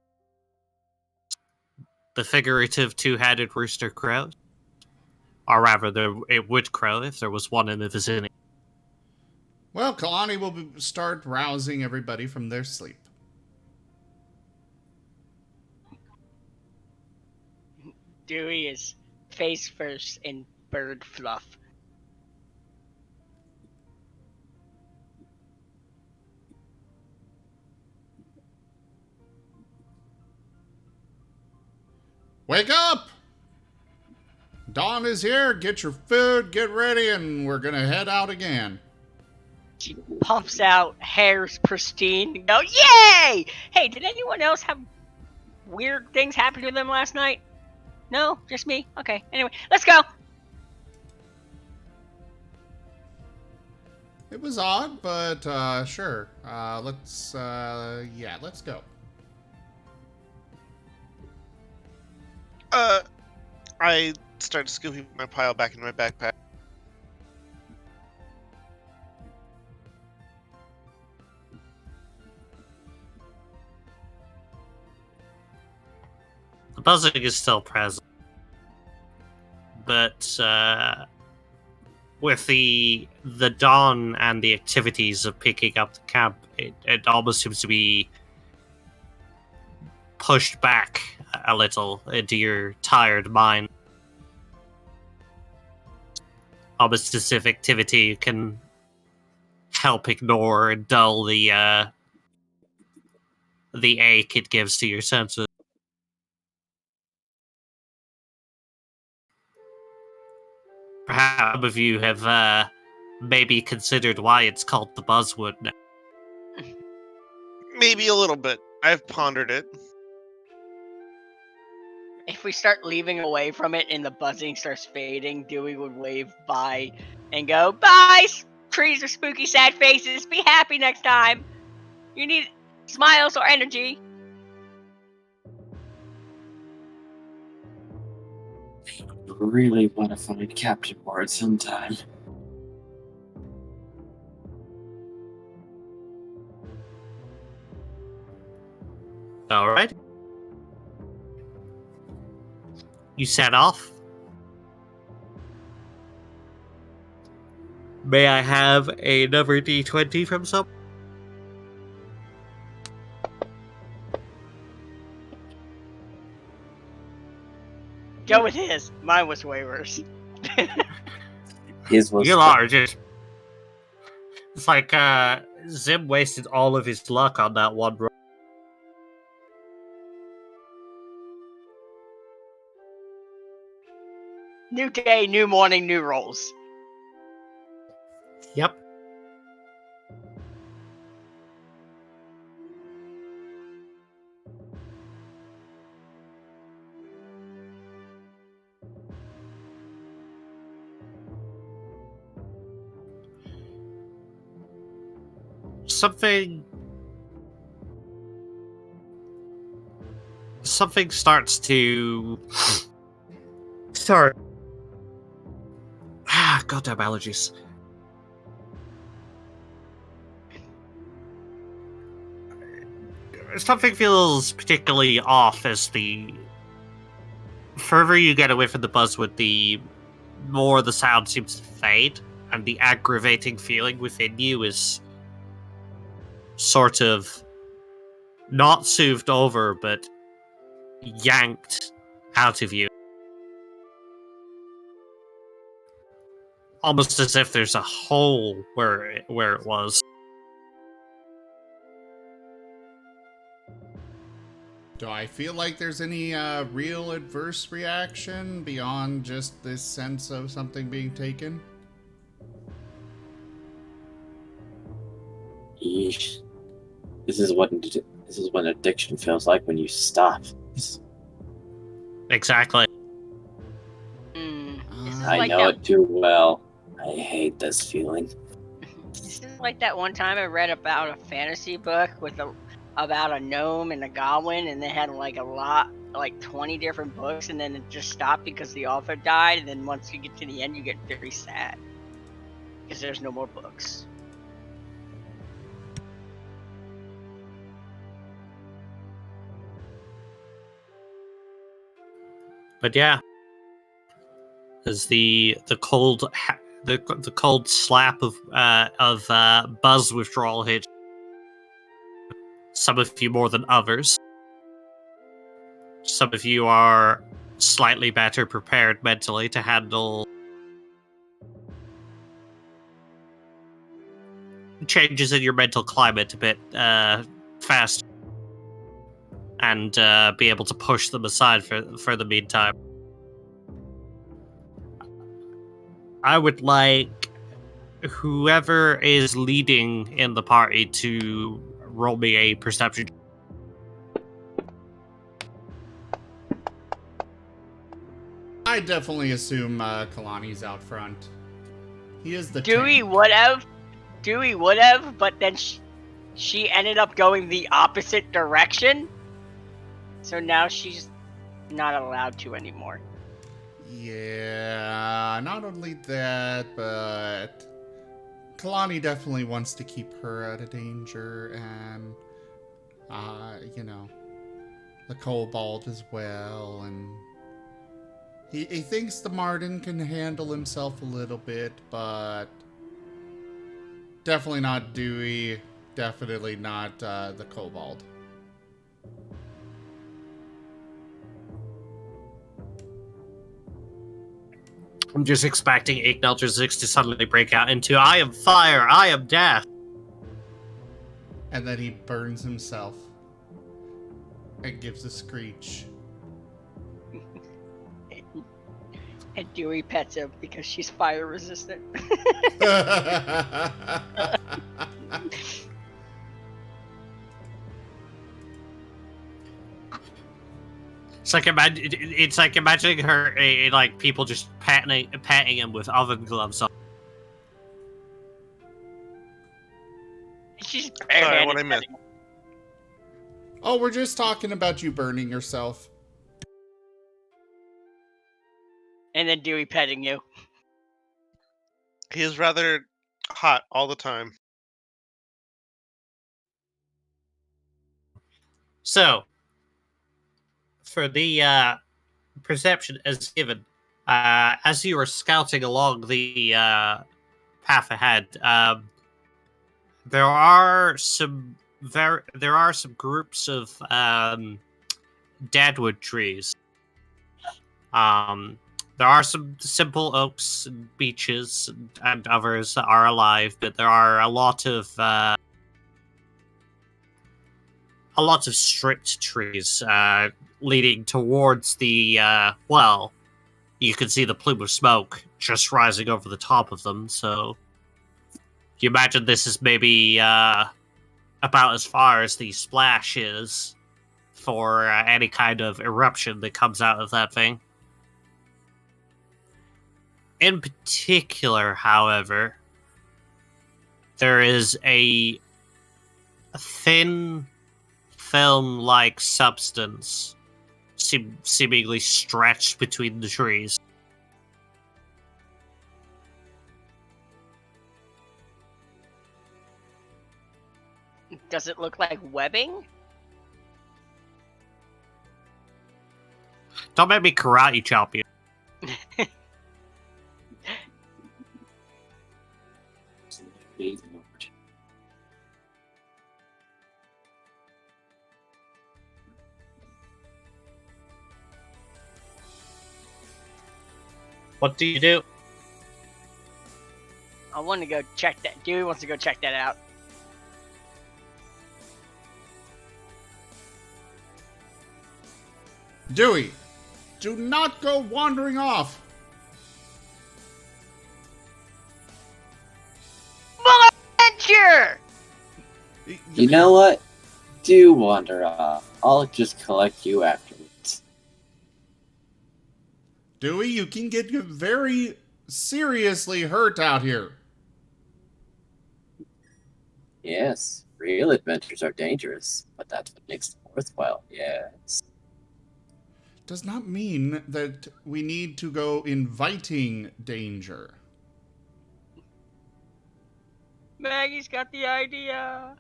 The figurative two-headed rooster crows. Or rather, it would crow if there was one in the vicinity. Well, Kalani will start rousing everybody from their sleep. Dewey is face first in bird fluff. Wake up! Dawn is here. Get your food, get ready, and we're gonna head out again. She pumps out, hair's pristine, and go, yay! Hey, did anyone else have weird things happen to them last night? No? Just me? Okay, anyway, let's go! It was odd, but sure. Let's go. I start scooping my pile back in my backpack. The buzzing is still present. But with the dawn and the activities of picking up the camp, it almost seems to be pushed back a little into your tired mind. Almost as if activity can help ignore and dull the ache it gives to your senses. Perhaps some of you have maybe considered why it's called the Buzzwood now. Maybe a little bit. I've pondered it. If we start leaving away from it and the buzzing starts fading, Dewey would wave bye and go, bye! Trees are spooky, sad faces. Be happy next time. You need smiles or energy. Really want to find Captain Ward sometime. Alright. You set off. May I have another D20 from some? Go with his. Mine was way worse. His was You are just... It's like Zim wasted all of his luck on that one roll. New day, new morning, new rolls. Yep. Something starts to start. Goddamn allergies. Something feels particularly off as the further you get away from the buzzwood, the more the sound seems to fade, and the aggravating feeling within you is sort of not soothed over, but yanked out of you. Almost as if there's a hole where it was. Do I feel like there's any real adverse reaction beyond just this sense of something being taken? Yeesh. This is what addiction feels like when you stop. Exactly. This is I like know that. it too well. I hate this feeling. This is like that one time I read about a fantasy book about a gnome and a goblin, and they had like 20 different books, and then it just stopped because the author died. And then once you get to the end, you get very sad because there's no more books. But yeah, as the cold the cold slap of buzz withdrawal hit some of you more than others. Some of you are slightly better prepared mentally to handle changes in your mental climate a bit faster and be able to push them aside for the meantime. I would like whoever is leading in the party to roll me a perception. I definitely assume Kalani's out front. He is the Dewey tank. would have, but then she ended up going the opposite direction. So now she's not allowed to anymore. Yeah, not only that, but Kalani definitely wants to keep her out of danger, and the kobold as well, and he thinks the Marten can handle himself a little bit, but definitely not Dewey, definitely not the kobold. I'm just expecting Ignalter 6 to suddenly break out into I am fire, I am death. And then he burns himself and gives a screech. And Dewey pets him because she's fire resistant. It's like imagining her, like people just patting him with oven gloves on. She's Sorry, barehanded what I missed. petting him. Oh, we're just talking about you burning yourself. And then Dewey petting you. He is rather hot all the time. So, for the perception as given, as you are scouting along the path ahead, there are some groups of deadwood trees. There are some simple oaks and beeches, and others that are alive, but there are a lot of stripped trees leading towards the well. You can see the plume of smoke just rising over the top of them. So you imagine this is maybe about as far as the splash is for any kind of eruption that comes out of that thing. In particular, however, there is a thin film-like substance seemingly stretched between the trees. Does it look like webbing? Don't make me karate chop you. What do you do? I want to go check that. Dewey wants to go check that out. Dewey, do not go wandering off. Full adventure! You know what? Do wander off. I'll just collect you afterwards. Dewey, you can get very seriously hurt out here. Yes, real adventures are dangerous, but that's what makes them worthwhile, yes. Does not mean that we need to go inviting danger. Maggie's got the idea.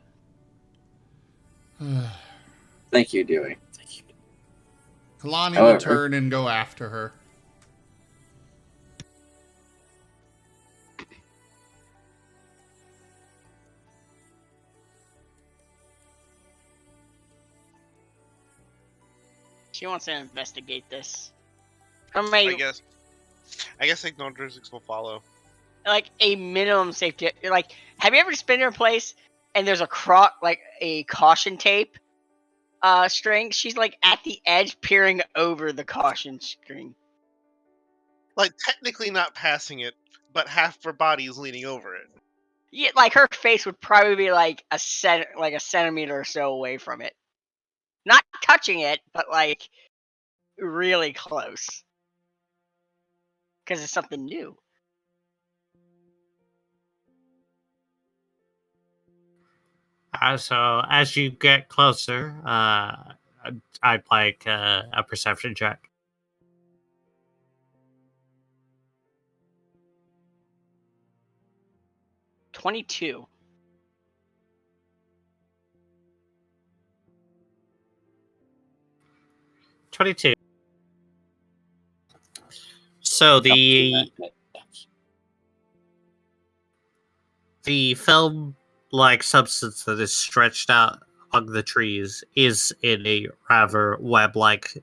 Thank you, Dewey. Thank you. Kalani will However- turn and go after her. She wants to investigate this. From I a guess Ignodrisics will follow. like a minimum safety. Like, have you ever just been to a place and there's a a caution tape string? She's like at the edge, peering over the caution string. Like technically not passing it, but half her body is leaning over it. Yeah, like her face would probably be like a centimeter or so away from it. Not touching it, but like really close. Because it's something new. So as you get closer, I'd like a perception check. $22. $22. So the film-like substance that is stretched out among the trees is in a rather web-like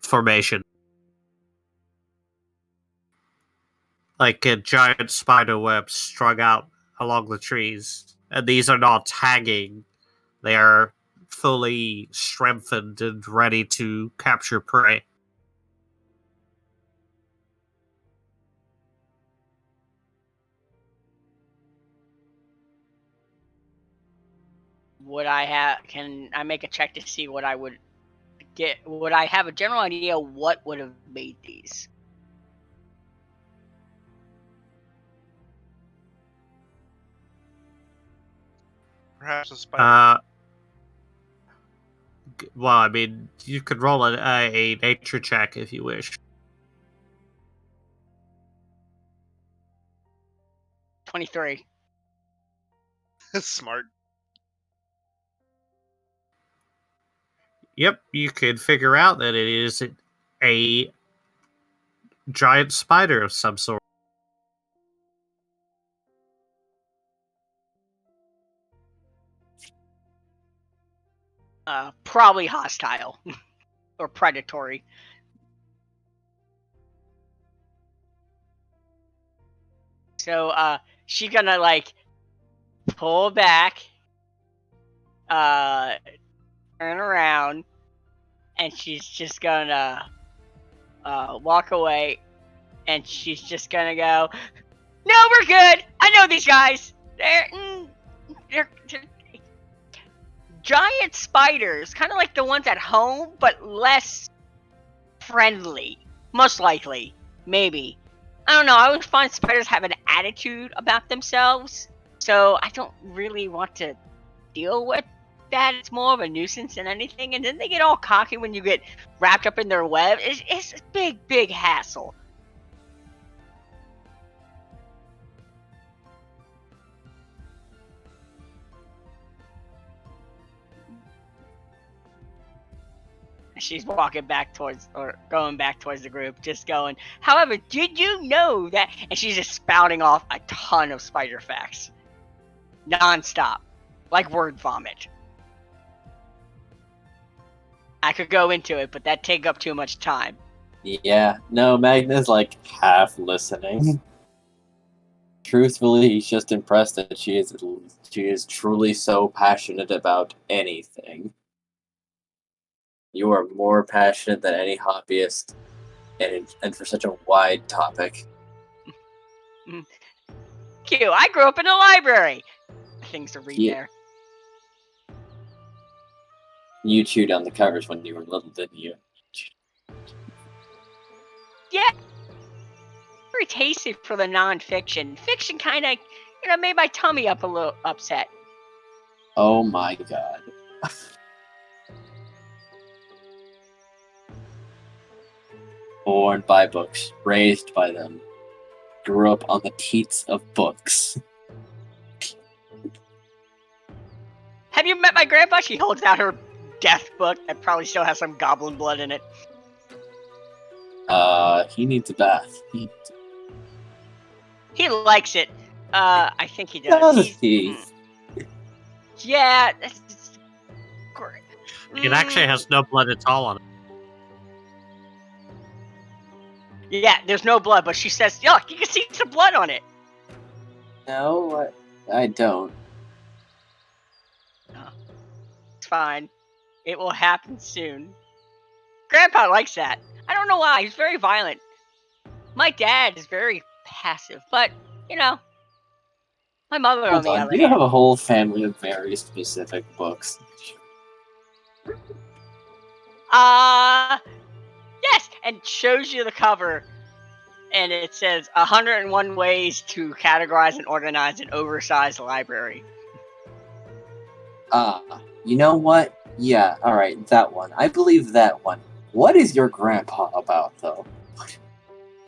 formation. Like a giant spider web strung out along the trees. And these are not hanging. They are fully strengthened and ready to capture prey. Can I make a check to see what I would get? Would I have a general idea what would have made these? Perhaps a spider. Well, I mean, you could roll a nature check if you wish. 23. Smart. Yep, you could figure out that it is a giant spider of some sort. Probably hostile or predatory. So she's gonna like pull back, turn around, and she's just gonna walk away, and she's just gonna go, "No, we're good. I know these guys. They're giant spiders, kind of like the ones at home, but less friendly. Most likely, maybe. I don't know. I always find spiders have an attitude about themselves, so I don't really want to deal with that. It's more of a nuisance than anything. And then they get all cocky when you get wrapped up in their web. It's a big hassle. She's walking back towards, or going back towards the group, just going, "However, did you know that?" And she's just spouting off a ton of spider facts. Non-stop. Like word vomit. I could go into it, but that'd take up too much time. Yeah, no, Magna's like half listening. Truthfully, he's just impressed that she is truly so passionate about anything. You are more passionate than any hobbyist, and for such a wide topic. Q, I grew up in a library. Things to read Yeah. there. You chewed on the covers when you were little, didn't you? Yeah. Very tasty for the non-fiction. Fiction kind of, made my tummy up a little upset. Oh my god. Born by books, raised by them, grew up on the teats of books. Have you met my grandpa? She holds out her death book that probably still has some goblin blood in it. He needs a bath. He likes it. I think he does. Does he? Yeah. That's great. It actually has no blood at all on it. Yeah, there's no blood, but she says, look, you can see some blood on it. No, I don't. It's fine. It will happen soon. Grandpa likes that. I don't know why. He's very violent. My dad is very passive, but, my mother on the other You hand. have a whole family of very specific books. Yes, and shows you the cover, and it says 101 ways to categorize and organize an oversized library. You know what? Yeah, alright, that one. I believe that one. What is your grandpa about, though?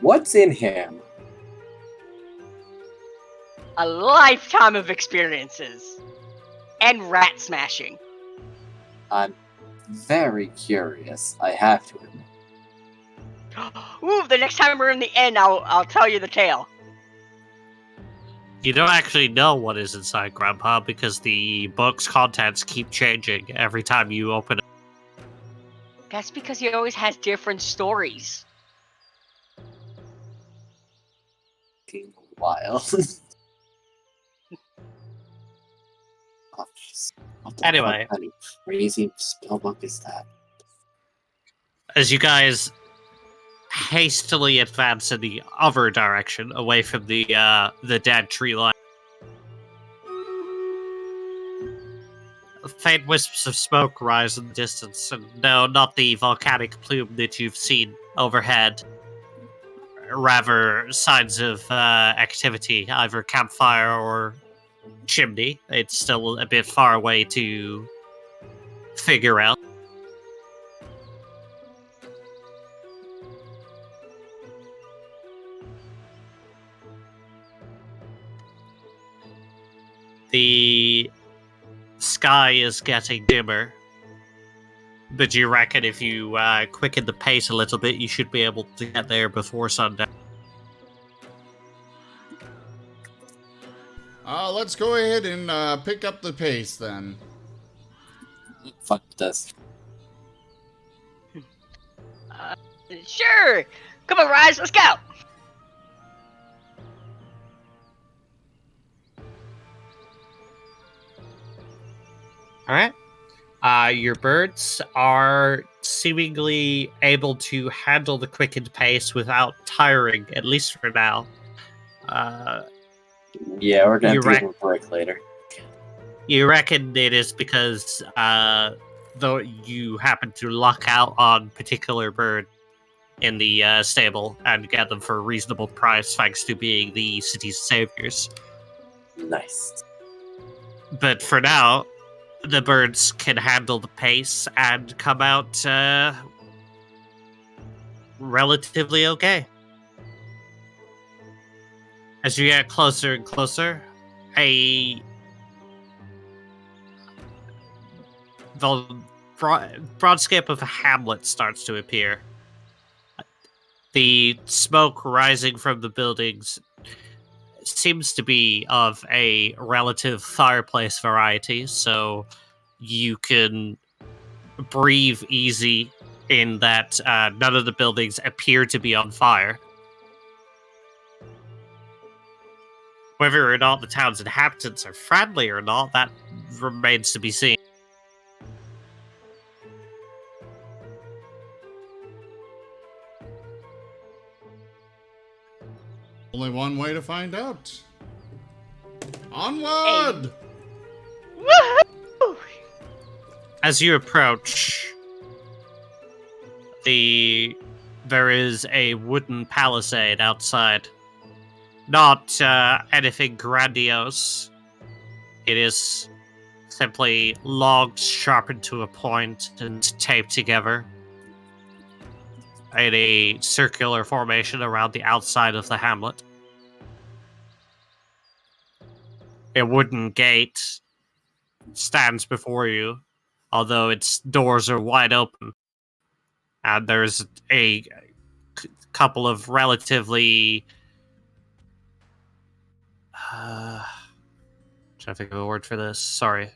What's in him? A lifetime of experiences. And rat smashing. I'm very curious, I have to admit. Ooh, the next time we're in the inn, I'll tell you the tale. You don't actually know what is inside Grandpa because the book's contents keep changing every time you open it. That's because he always has different stories. Wild. Oh, what the Anyway. fuck kind of crazy spellbook is that? As you guys hastily advance in the other direction, away from the dead tree line, faint wisps of smoke rise in the distance, and no, not the volcanic plume that you've seen overhead. Rather, signs of activity, either campfire or chimney. It's still a bit far away to figure out. The sky is getting dimmer, but you reckon if you quicken the pace a little bit, you should be able to get there before sundown. Let's go ahead and pick up the pace then. Fuck this. Sure. Come on, Rise, let's go. All right. Your birds are seemingly able to handle the quickened pace without tiring, at least for now. Yeah, we're gonna You have to give him a break later. You reckon it is because though you happen to luck out on particular bird in the stable and get them for a reasonable price thanks to being the city's saviors. Nice. But for now, the birds can handle the pace and come out relatively okay. As you get closer and closer, the broadscape of a hamlet starts to appear. The smoke rising from the buildings seems to be of a relative fireplace variety, so you can breathe easy in that none of the buildings appear to be on fire. Whether or not the town's inhabitants are friendly or not, that remains to be seen. Only one way to find out. Onward! Woohoo! As you approach, there is a wooden palisade outside. Not anything grandiose. It is simply logs sharpened to a point and taped together in a circular formation around the outside of the hamlet. A wooden gate stands before you, although its doors are wide open. And there's a couple of relatively trying to think of a word for this. Sorry.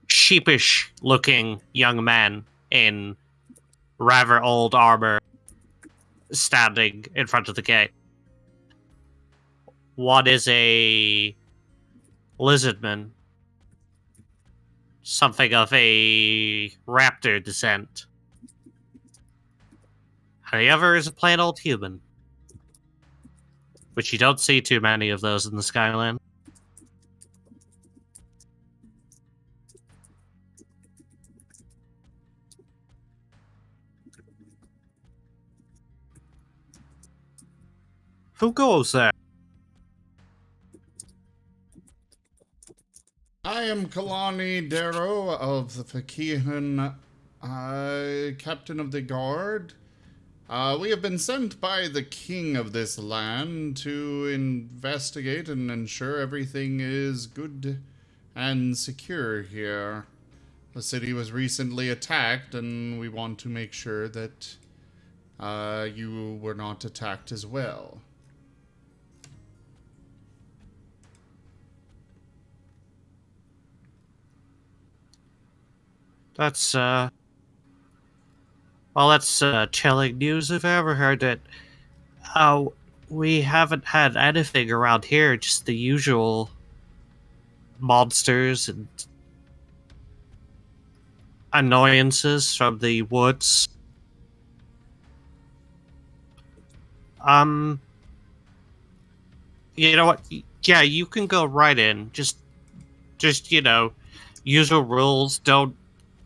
Sheepish looking young men in rather old armor standing in front of the gate. One is a lizardman, something of a raptor descent. And the other is a plain old human, which you don't see too many of those in the Skyland. Who goes there? I am Kalani Darrow of the Fakihan, captain of the guard. We have been sent by the king of this land to investigate and ensure everything is good and secure here. The city was recently attacked, and we want to make sure that you were not attacked as well. That's, well, that's chilling news if I ever heard it. We haven't had anything around here, just the usual monsters and annoyances from the woods. You know what? Yeah, you can go right in. Just, usual rules. Don't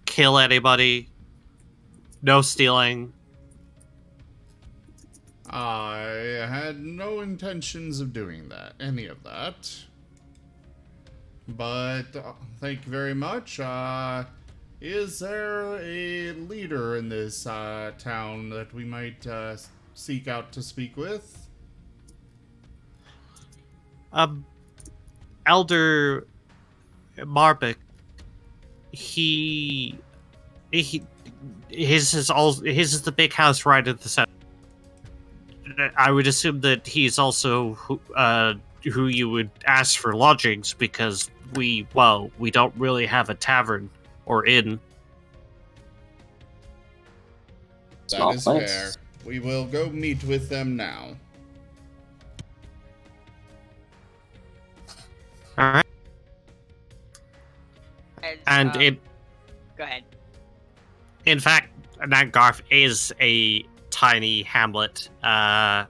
kill anybody. No stealing. I had no intentions of doing that, any of that. But thank you very much. Is there a leader in this town that we might seek out to speak with? Elder Marbeck. His is the big house right at the center. I would assume that he's also who you would ask for lodgings, because we don't really have a tavern or inn. That is fair. We will go meet with them now. All right. And go ahead. In fact, Nangarth is a tiny hamlet. The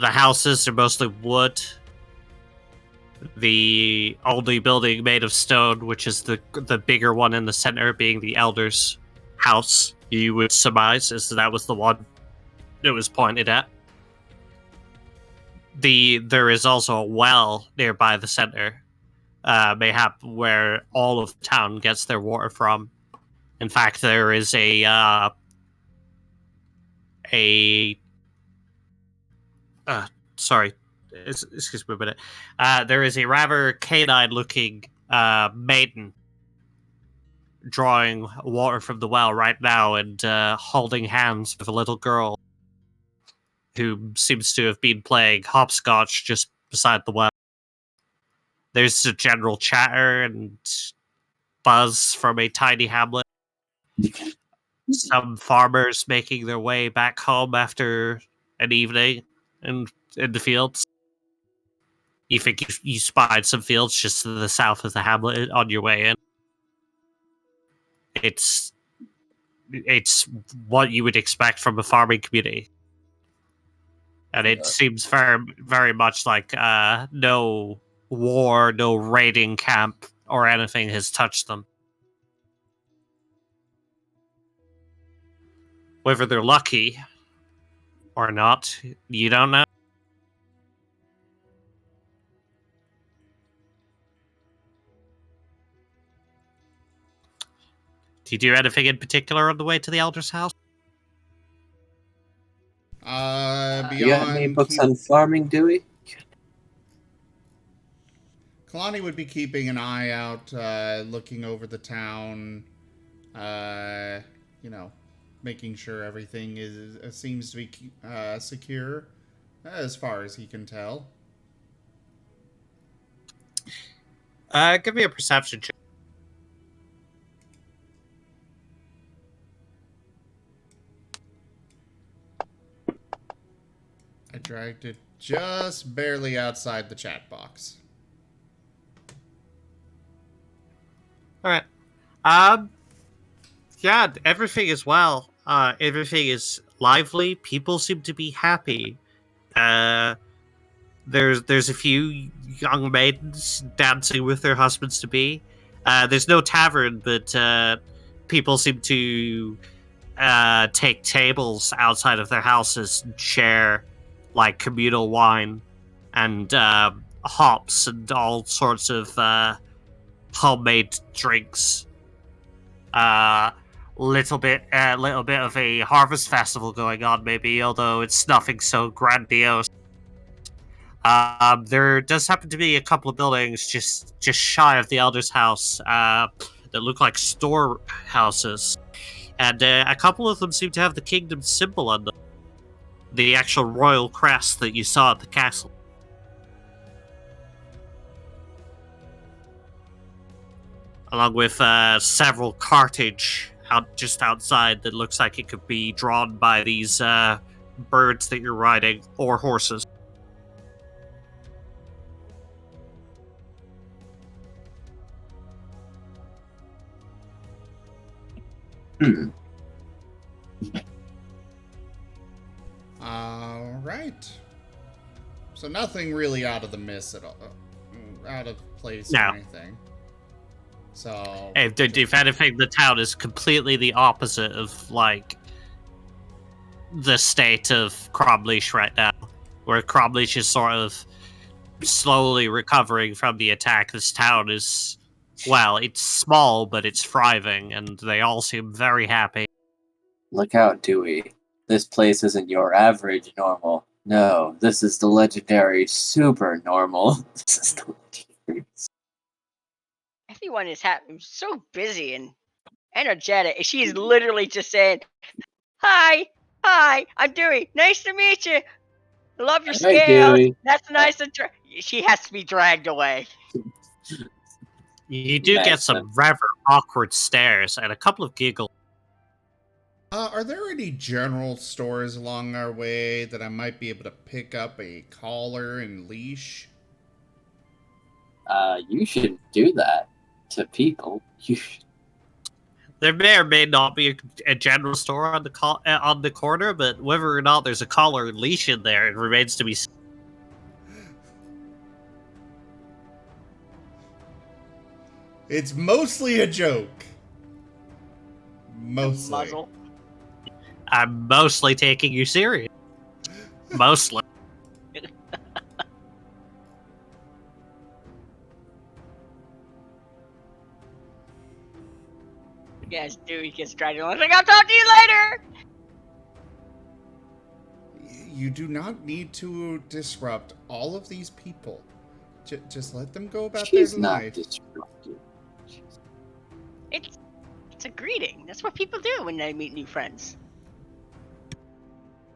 houses are mostly wood. The only building made of stone, which is the bigger one in the center, being the Elder's house, you would surmise, is that was the one it was pointed at. There is also a well nearby the center, mayhap where all of the town gets their water from. In fact, there is sorry, excuse me a minute. There is a rather canine-looking maiden drawing water from the well right now and holding hands with a little girl who seems to have been playing hopscotch just beside the well. There's a general chatter and buzz from a tiny hamlet. Some farmers making their way back home after an evening in the fields. You think you spied some fields just to the south of the hamlet on your way in. It's it's what you would expect from a farming community. And it seems very, very much like no war, no raiding camp or anything has touched them. Whether they're lucky or not, you don't know. Do you do anything in particular on the way to the Elder's house? Beyond You got any books on farming, Dewey? Kalani would be keeping an eye out, looking over the town, making sure everything seems to be secure, as far as he can tell. Give me a perception check. I dragged it just barely outside the chat box. Alright. Yeah, everything is well. Everything is lively. People seem to be happy. There's a few young maidens dancing with their husbands-to-be. There's no tavern, but people seem to take tables outside of their houses and share like communal wine and hops and all sorts of homemade drinks. Little bit of a harvest festival going on, maybe, although it's nothing so grandiose. There does happen to be a couple of buildings just shy of the Elder's house that look like storehouses, and a couple of them seem to have the kingdom symbol on them, the actual royal crest that you saw at the castle. Along with several cartage just outside that looks like it could be drawn by these birds that you're riding, or horses. All right. So nothing really out of the miss at all, out of place No. or anything. So If anything, the town is completely the opposite of like the state of Cromleash right now, where Cromleash is sort of slowly recovering from the attack. This town is, well, it's small, but it's thriving, and they all seem very happy. Look out, Dewey. This place isn't your average normal. No, this is the legendary super normal. This is the legendary. Everyone is so busy and energetic. She's literally just saying, "Hi, I'm Dewey. Nice to meet you. Love your Hi, scales. Dewey. That's nice." She has to be dragged away. You do Nice, get some rather awkward stares and a couple of giggles. are there any general stores along our way that I might be able to pick up a collar and leash? You shouldn't do that to people. You should. There may or may not be a general store on the corner, but whether or not there's a collar and leash in there, it remains to be seen. It's mostly a joke. Mostly. Muzzle. I'm mostly taking you serious. Mostly. Yes, Dewey gets dragged away. Like, I'll talk to you later. You do not need to disrupt all of these people. Just let them go about She's their not life. disruptive. It's a greeting. That's what people do when they meet new friends.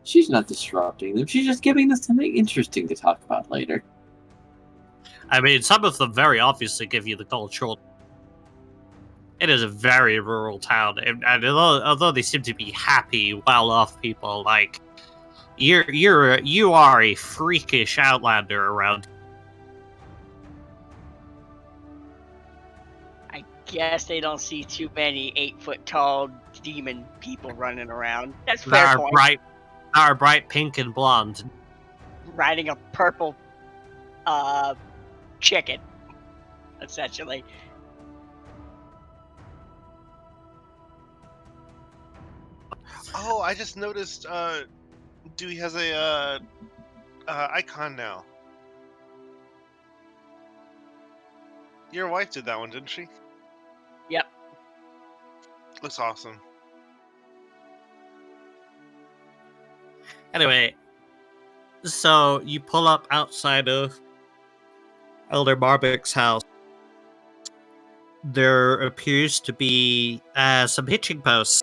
She's not disrupting them. She's just giving us something interesting to talk about later. I mean, some of them very obviously give you the cold shoulder. It is a very rural town, and although they seem to be happy, well-off people, like you are a freakish outlander around. I guess they don't see too many 8-foot tall demon people running around. That's That fair point. are bright pink and blonde. Riding a purple chicken, essentially. Oh, I just noticed. Dewey has a icon now. Your wife did that one, didn't she? Yep. Looks awesome. Anyway, so you pull up outside of Elder Marbeck's house. There appears to be some hitching posts.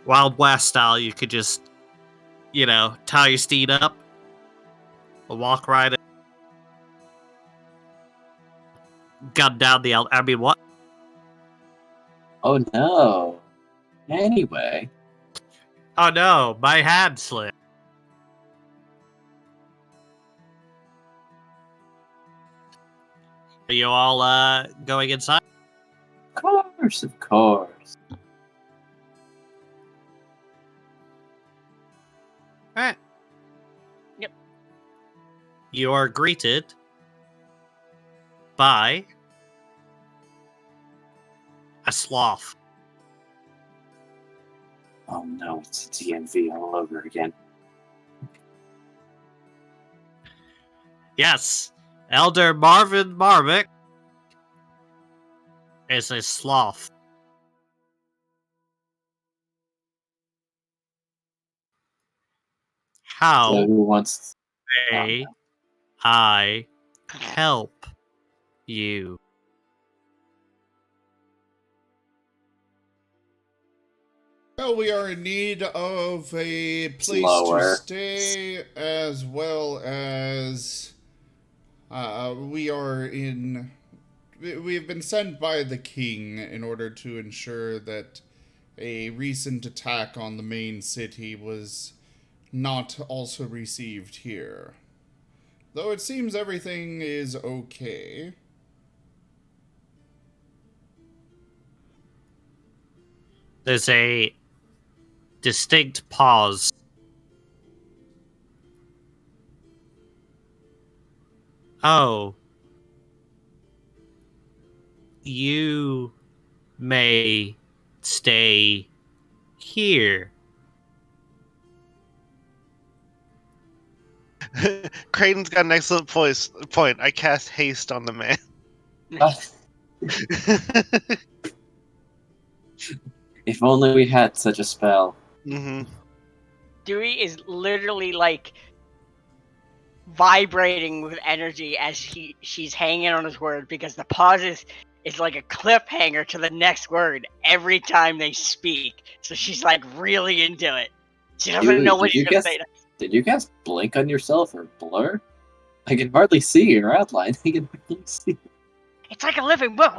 Wild West style, you could just, tie your steed up, walk right in, gun down the I mean, what? Oh no. Anyway. Oh no, my hand slipped. Are you all going inside? Of course. Alright. Yep. You are greeted by a sloth. Oh no, it's DMV all over again. Yes, Elder Marvin Marvick is a sloth. So How who wants may I help you? Well, we are in need of a place Slower. to stay, as well as we have been sent by the king in order to ensure that a recent attack on the main city was not also received here. Though it seems everything is okay. There's a distinct pause. Oh. You may stay here. Creighton's got an excellent point. I cast haste on the man. If only we had such a spell. Mm-hmm. Dewey is literally like vibrating with energy as she's hanging on his word, because the pause is like a cliffhanger to the next word every time they speak. So she's like really into it. She doesn't know what she's gonna say. Did you guys blink on yourself or blur? I can hardly see your outline. I can hardly see. It's like a living book.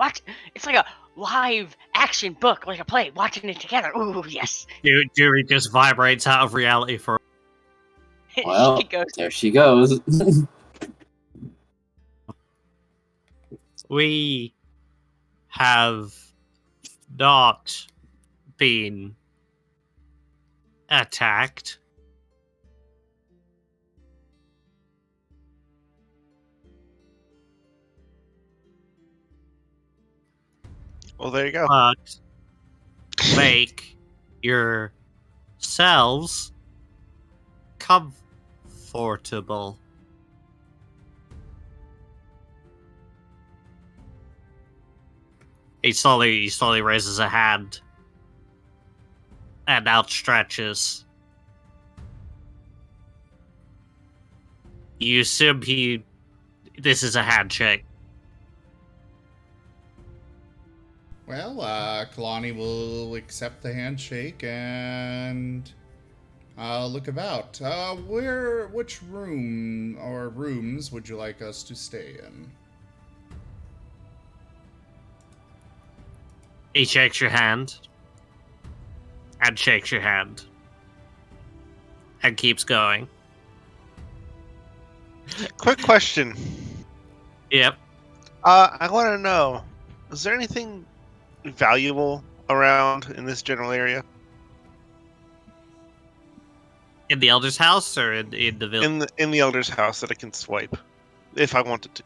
It's like a live action book, like a play. Watching it together. Ooh, yes. Jury just vibrates out of reality for. Well, She goes, there she goes. We have not been attacked. Well, there you go. But make yourselves comfortable. He slowly raises a hand and outstretches. You assume this is a handshake. Well, Kalani will accept the handshake and look about. Which room or rooms would you like us to stay in? He shakes your hand and shakes your hand and keeps going. Quick question. Yep. I want to know, is there anything valuable around in this general area? In the elder's house or in the village? In the elder's house that I can swipe, if I wanted to.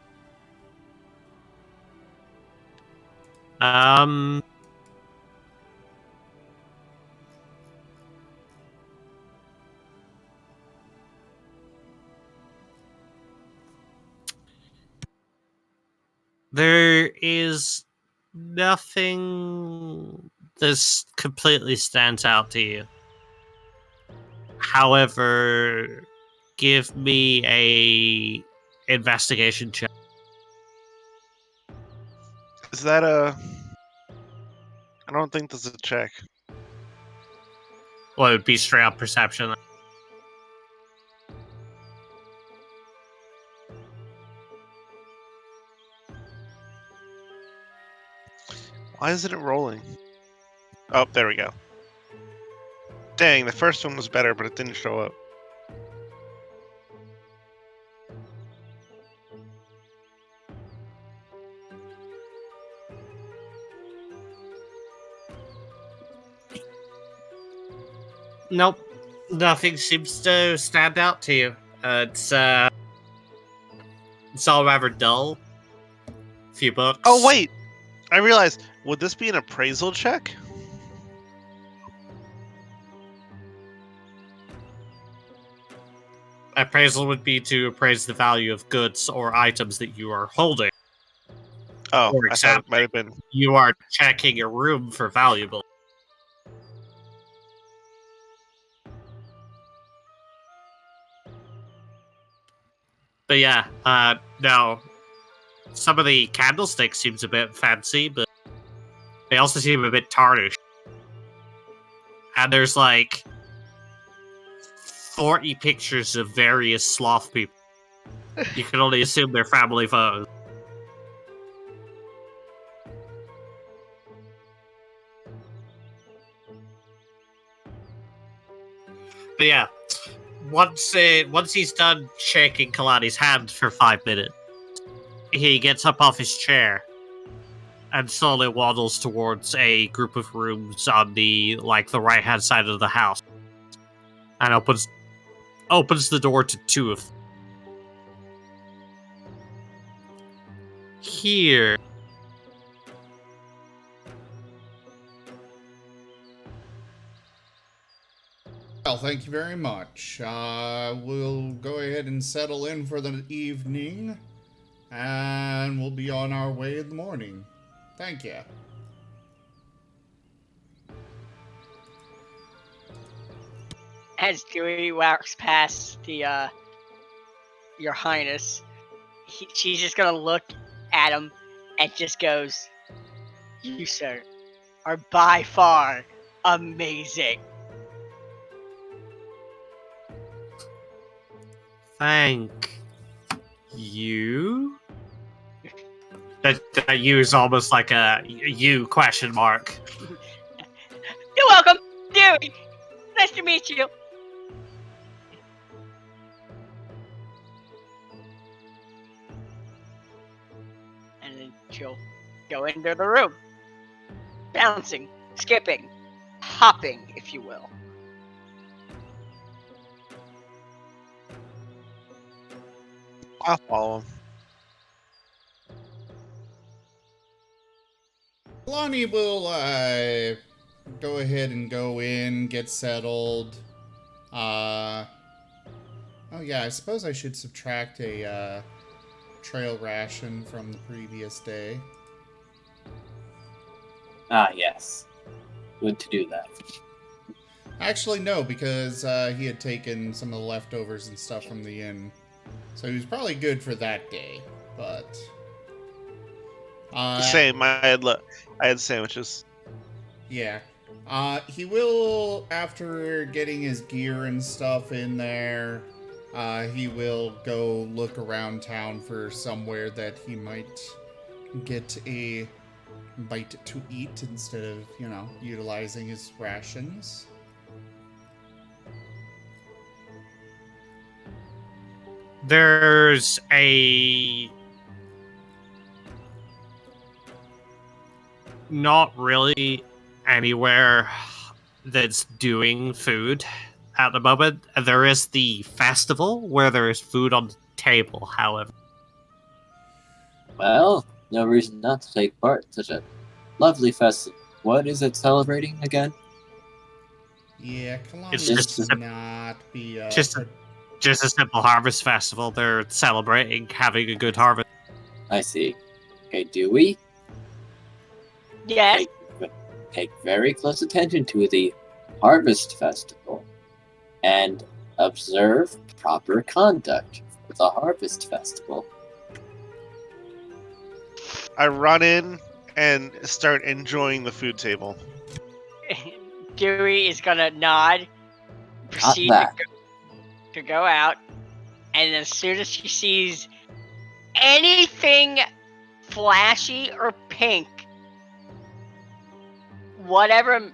There is nothing that completely stands out to you. However, give me a investigation check. Is that a? I don't think that's a check. Well, it would be straight up perception. Why isn't it rolling? Oh, there we go. Dang, the first one was better, but it didn't show up. Nope. Nothing seems to stand out to you. It's all rather dull. Few books. Oh, wait! I realized, would this be an appraisal check? Appraisal would be to appraise the value of goods or items that you are holding. Oh, For I thought example, it might have been. you are checking your room for valuable. But yeah, no. Some of the candlesticks seems a bit fancy, but they also seem a bit tarnished. And there's like 40 pictures of various sloth people. You can only assume they're family photos. But yeah, once he's done shaking Kalani's hand for 5 minutes, he gets up off his chair and slowly waddles towards a group of rooms on the right hand side of the house, and opens the door to two of them. Here. Well, thank you very much. We'll go ahead and settle in for the evening, and we'll be on our way in the morning. Thank you. As Dewey walks past the, Your Highness, she's just gonna look at him and just goes, "You, sir, are by far amazing." Thank you. That you is almost like a you question mark. You're welcome, Dewey. Nice to meet you. And then she'll go into the room, bouncing, skipping, hopping, if you will. I'll follow him. Lonnie will go ahead and go in, get settled. Oh yeah, I suppose I should subtract a trail ration from the previous day. Ah, yes. Good to do that. Actually, no, because he had taken some of the leftovers and stuff from the inn. So he was probably good for that day, but... Same, I had sandwiches. Yeah. He will, after getting his gear and stuff in there, he will go look around town for somewhere that he might get a bite to eat instead of, utilizing his rations. There's a not really anywhere that's doing food at the moment. There is the festival where there is food on the table, however. Well, no reason not to take part in such a lovely festival. What is it celebrating again? Yeah, It's Kalani just would not be just a simple harvest festival. They're celebrating having a good harvest. I see. Okay, Dewey, Yes. pay very close attention to the Harvest Festival and observe proper conduct for the Harvest Festival. I run in and start enjoying the food table. Dewey is gonna nod, Not proceed that. to go out, and as soon as she sees anything flashy or pink, whatever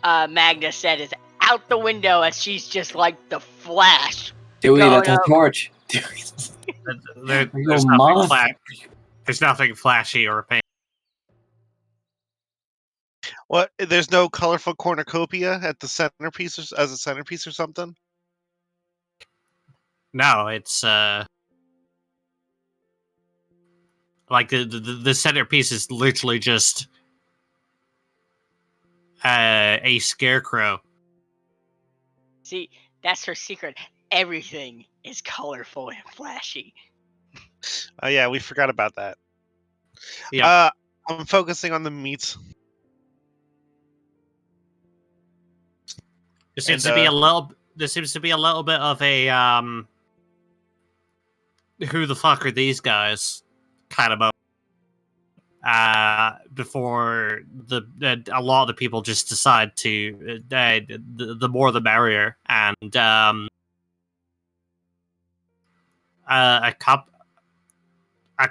Magna said is out the window as she's just like the Flash. Dewey, Going that's a up. torch. Dewey, There- are you there's, a nothing moth? there's nothing flashy or pink. What? There's no colorful cornucopia at the centerpiece as a centerpiece or something? No, it's like the centerpiece is literally just a scarecrow. See, that's her secret. Everything is colorful and flashy. Oh yeah, we forgot about that. Yeah. I'm focusing on the meats. There seems And, to be a little. There seems to be a little bit of a who the fuck are these guys kind of moment. Before a lot of the people just decide to the more the merrier, and a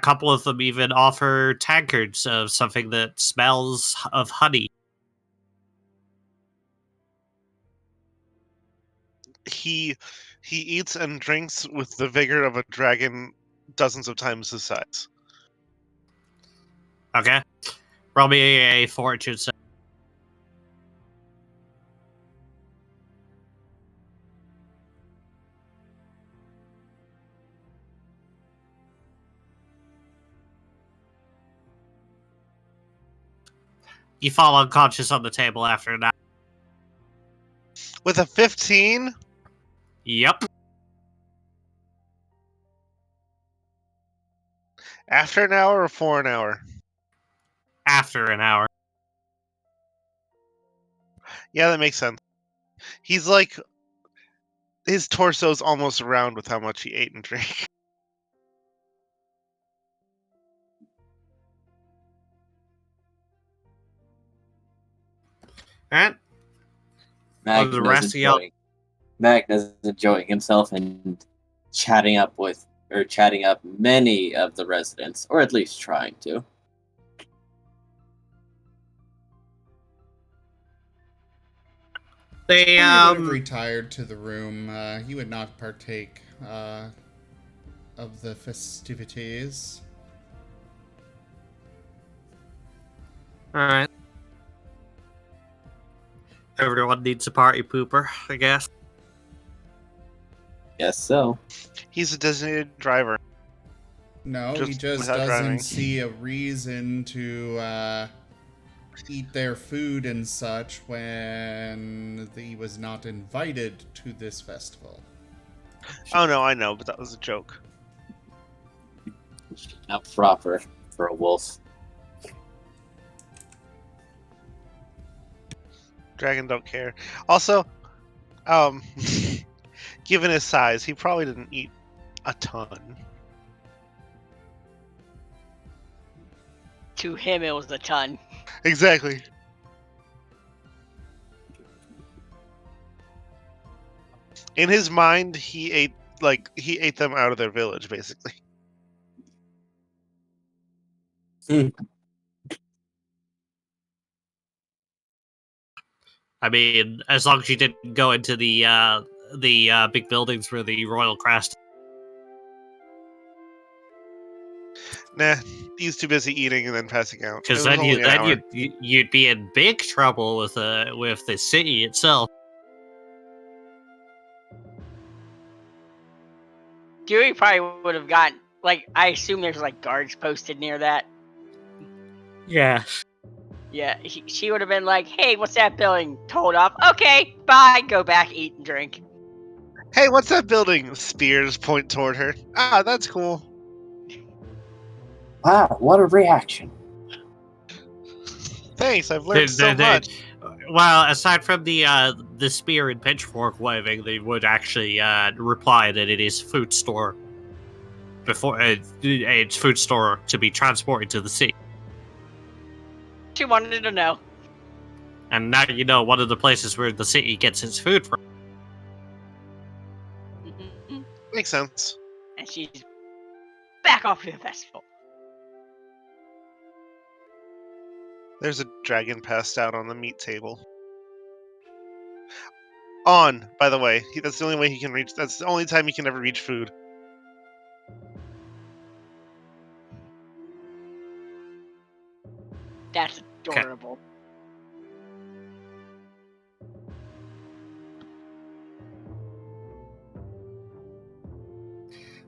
couple of them even offer tankards of something that smells of honey. he eats and drinks with the vigor of a dragon dozens of times his size. Okay, roll me a fortune. You fall unconscious on the table after that. With a 15? Yep. After an hour or for an hour? After an hour. Yeah, that makes sense. He's like, his torso's almost round with how much he ate and drank. Alright. the rest of y'all- Magna's enjoying himself and chatting up many of the residents, or at least trying to. They He would have retired to the room. He would not partake of the festivities. Alright. Everyone needs a party pooper, I guess. Guess so. He's a designated driver. No, he Just just without doesn't driving. see a reason to eat their food and such when he was not invited to this festival. Oh no, I know, but that was a joke. Not proper for a wolf. Dragon don't care. Also, given his size, he probably didn't eat a ton. To him, it was a ton. Exactly. In his mind, he ate them out of their village, basically. I mean, as long as you didn't go into the big buildings where the royal crest. Nah, he's too busy eating and then passing out. Because It was then only an hour. you'd be in big trouble with the city itself. Dewey probably would have gotten, like, I assume there's, like, guards posted near that. Yeah. Yeah, she would have been like, hey, what's that building? Told off. Okay, bye. Go back, eat, and drink. Hey, what's that building? Spears point toward her. Ah, that's cool. Wow, what a reaction. Thanks, I've learned so much. Well, aside from the spear and pitchfork waving, they would actually reply that it is food store. Before it's food store to be transported to the city. She wanted to know. And now you know one of the places where the city gets its food from. Mhm. Makes sense. And she's back off to the festival. There's a dragon passed out on the meat table. On, by the way. That's the only way he can reach. That's the only time he can ever reach food. That's adorable.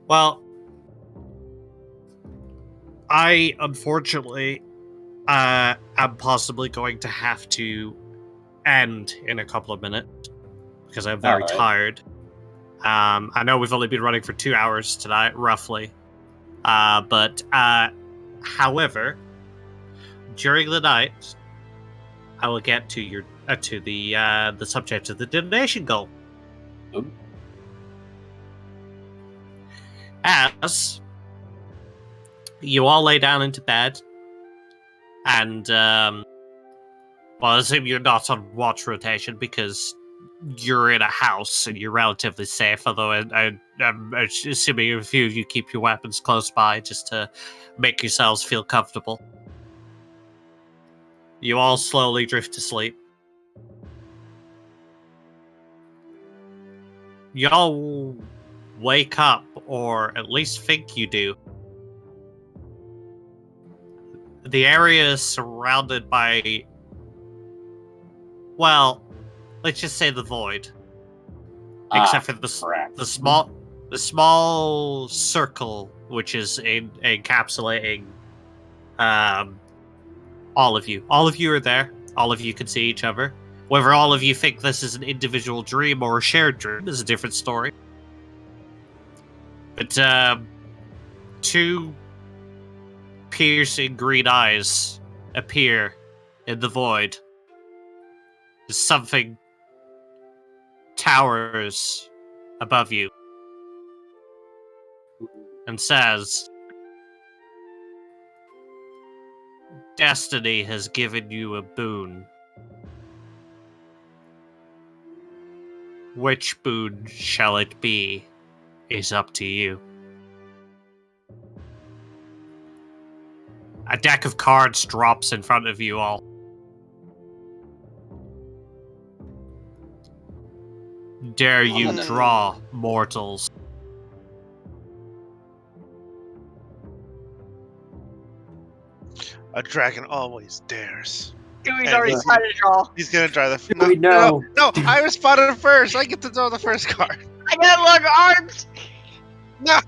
Well, I unfortunately am possibly going to have to end in a couple of minutes because I'm very Alright. tired. I know we've only been running for 2 hours tonight, roughly. But however, during the night, I will get to your to the subject of the donation goal. Ooh. As you all lay down into bed, and well, I assume you're not on watch rotation because you're in a house and you're relatively safe. Although I'm assuming a few of you keep your weapons close by just to make yourselves feel comfortable. You all slowly drift to sleep. Y'all wake up, or at least think you do. The area is surrounded by, well, let's just say the void. Except for crap. the small circle, which is encapsulating all of you. All of you are there. All of you can see each other. Whether all of you think this is an individual dream or a shared dream is a different story. But two piercing green eyes appear in the void. Something towers above you and says, "Destiny has given you a boon. Which boon shall it be is up to you." A deck of cards drops in front of you all. Dare you draw, mortals? A dragon always dares. Dewey's And already he's- tried to draw. He's gonna draw the. Dewey, no. No, I responded first. I get to draw the first card. I got long arms. No.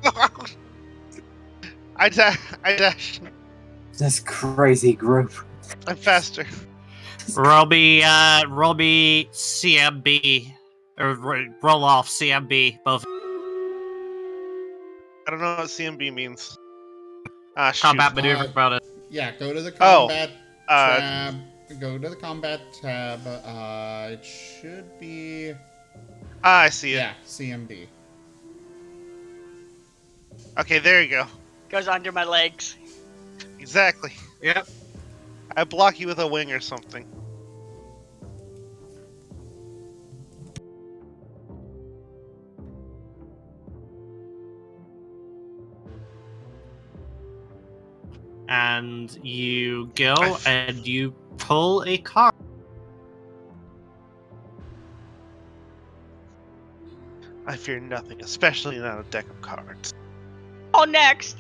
I dash. This crazy group. I'm faster. Roll me CMB, or roll off CMB. Both I don't know what CMB means. Ah, shoot. combat maneuver bonus. Yeah, go to the Oh, combat tab. Go to the combat tab. It should be. Ah, I see it. Yeah, CMD. Okay, there you go. Goes under my legs. Exactly. Yep. I block you with a wing or something. And you go and you pull a card. I fear nothing, especially not a deck of cards. Oh, next.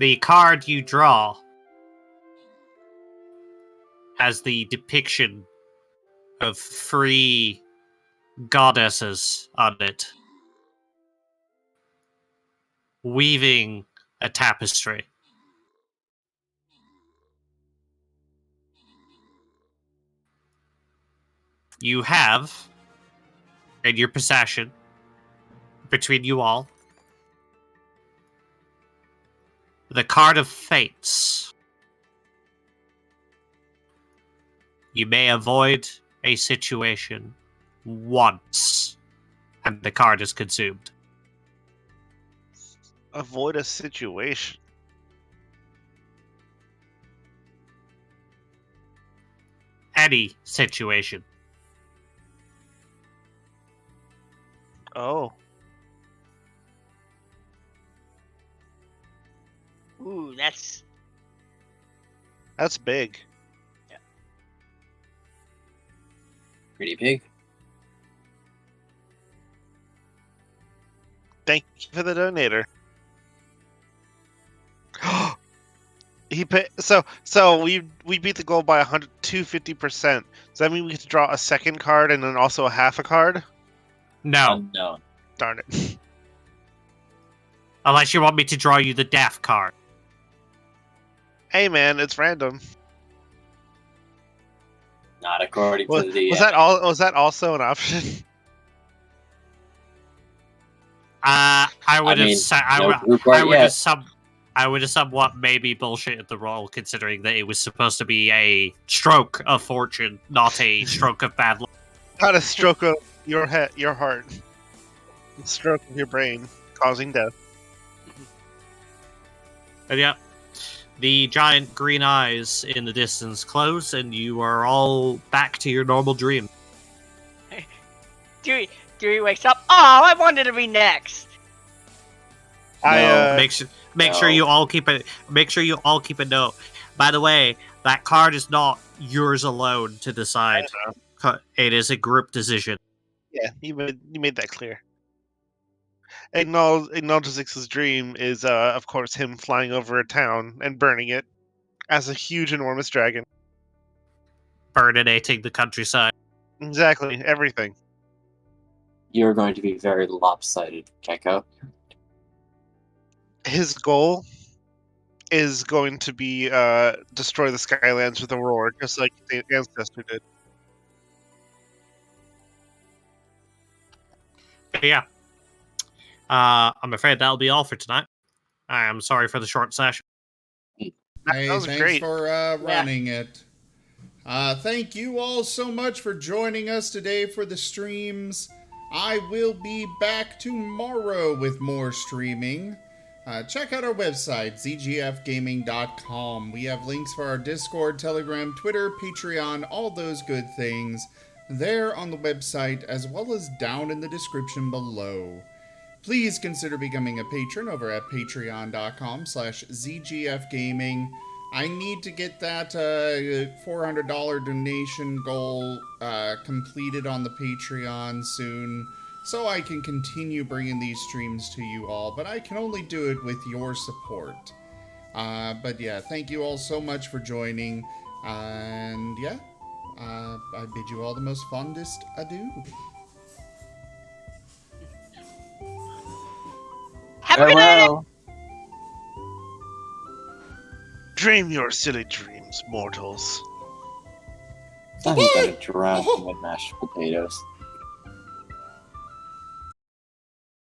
The card you draw has the depiction of 3 goddesses on it, weaving a tapestry. You have, in your possession, between you all, the card of fates. You may avoid a situation once, and the card is consumed. Avoid a situation. Any situation. Oh. Ooh, that's That's big. Pretty big. Thank you for the donator. He pay, so we beat the goal by 250%. Does that mean we get to draw a second card and then also a half a card? No, Unknown. Darn it. unless you want me to draw you the death card. Hey man, it's random. Not according Was, to the. was that all? Was that also an option? I would have mean, said no blue card I would yet. have I would have somewhat maybe bullshitted the roll, considering that it was supposed to be a stroke of fortune, not a stroke of bad luck. Not a stroke of your head, your heart. A stroke of your brain, causing death. But yeah, the giant green eyes in the distance close, and you are all back to your normal dream. Dewey wakes up. Oh, I wanted to be next. I Make sure No. you all keep it. Make sure you all keep a note. By the way, that card is not yours alone to decide. It is a group decision. yeah, you made that clear. Acknowledges' dream is, of course, him flying over a town and burning it as a huge, enormous dragon. Burninating the countryside. Exactly, everything. You're going to be very lopsided, Gecko. His goal is going to be destroy the Skylands with a roar, just like the ancestor did. But yeah. I'm afraid that'll be all for tonight. I am sorry for the short session. Hey, That was thanks great. for running it. Thank you all so much for joining us today for the streams. I will be back tomorrow with more streaming. Check out our website, zgfgaming.com. We have links for our Discord, Telegram, Twitter, Patreon, all those good things there on the website, as well as down in the description below. Please consider becoming a patron over at patreon.com/zgfgaming. I need to get that $400 donation goal completed on the Patreon soon, so I can continue bringing these streams to you all, but I can only do it with your support. But yeah, thank you all so much for joining, and yeah, I bid you all the most fondest adieu. Have a good night. Farewell. Dream your silly dreams, mortals. I'm gonna drown in mashed potatoes.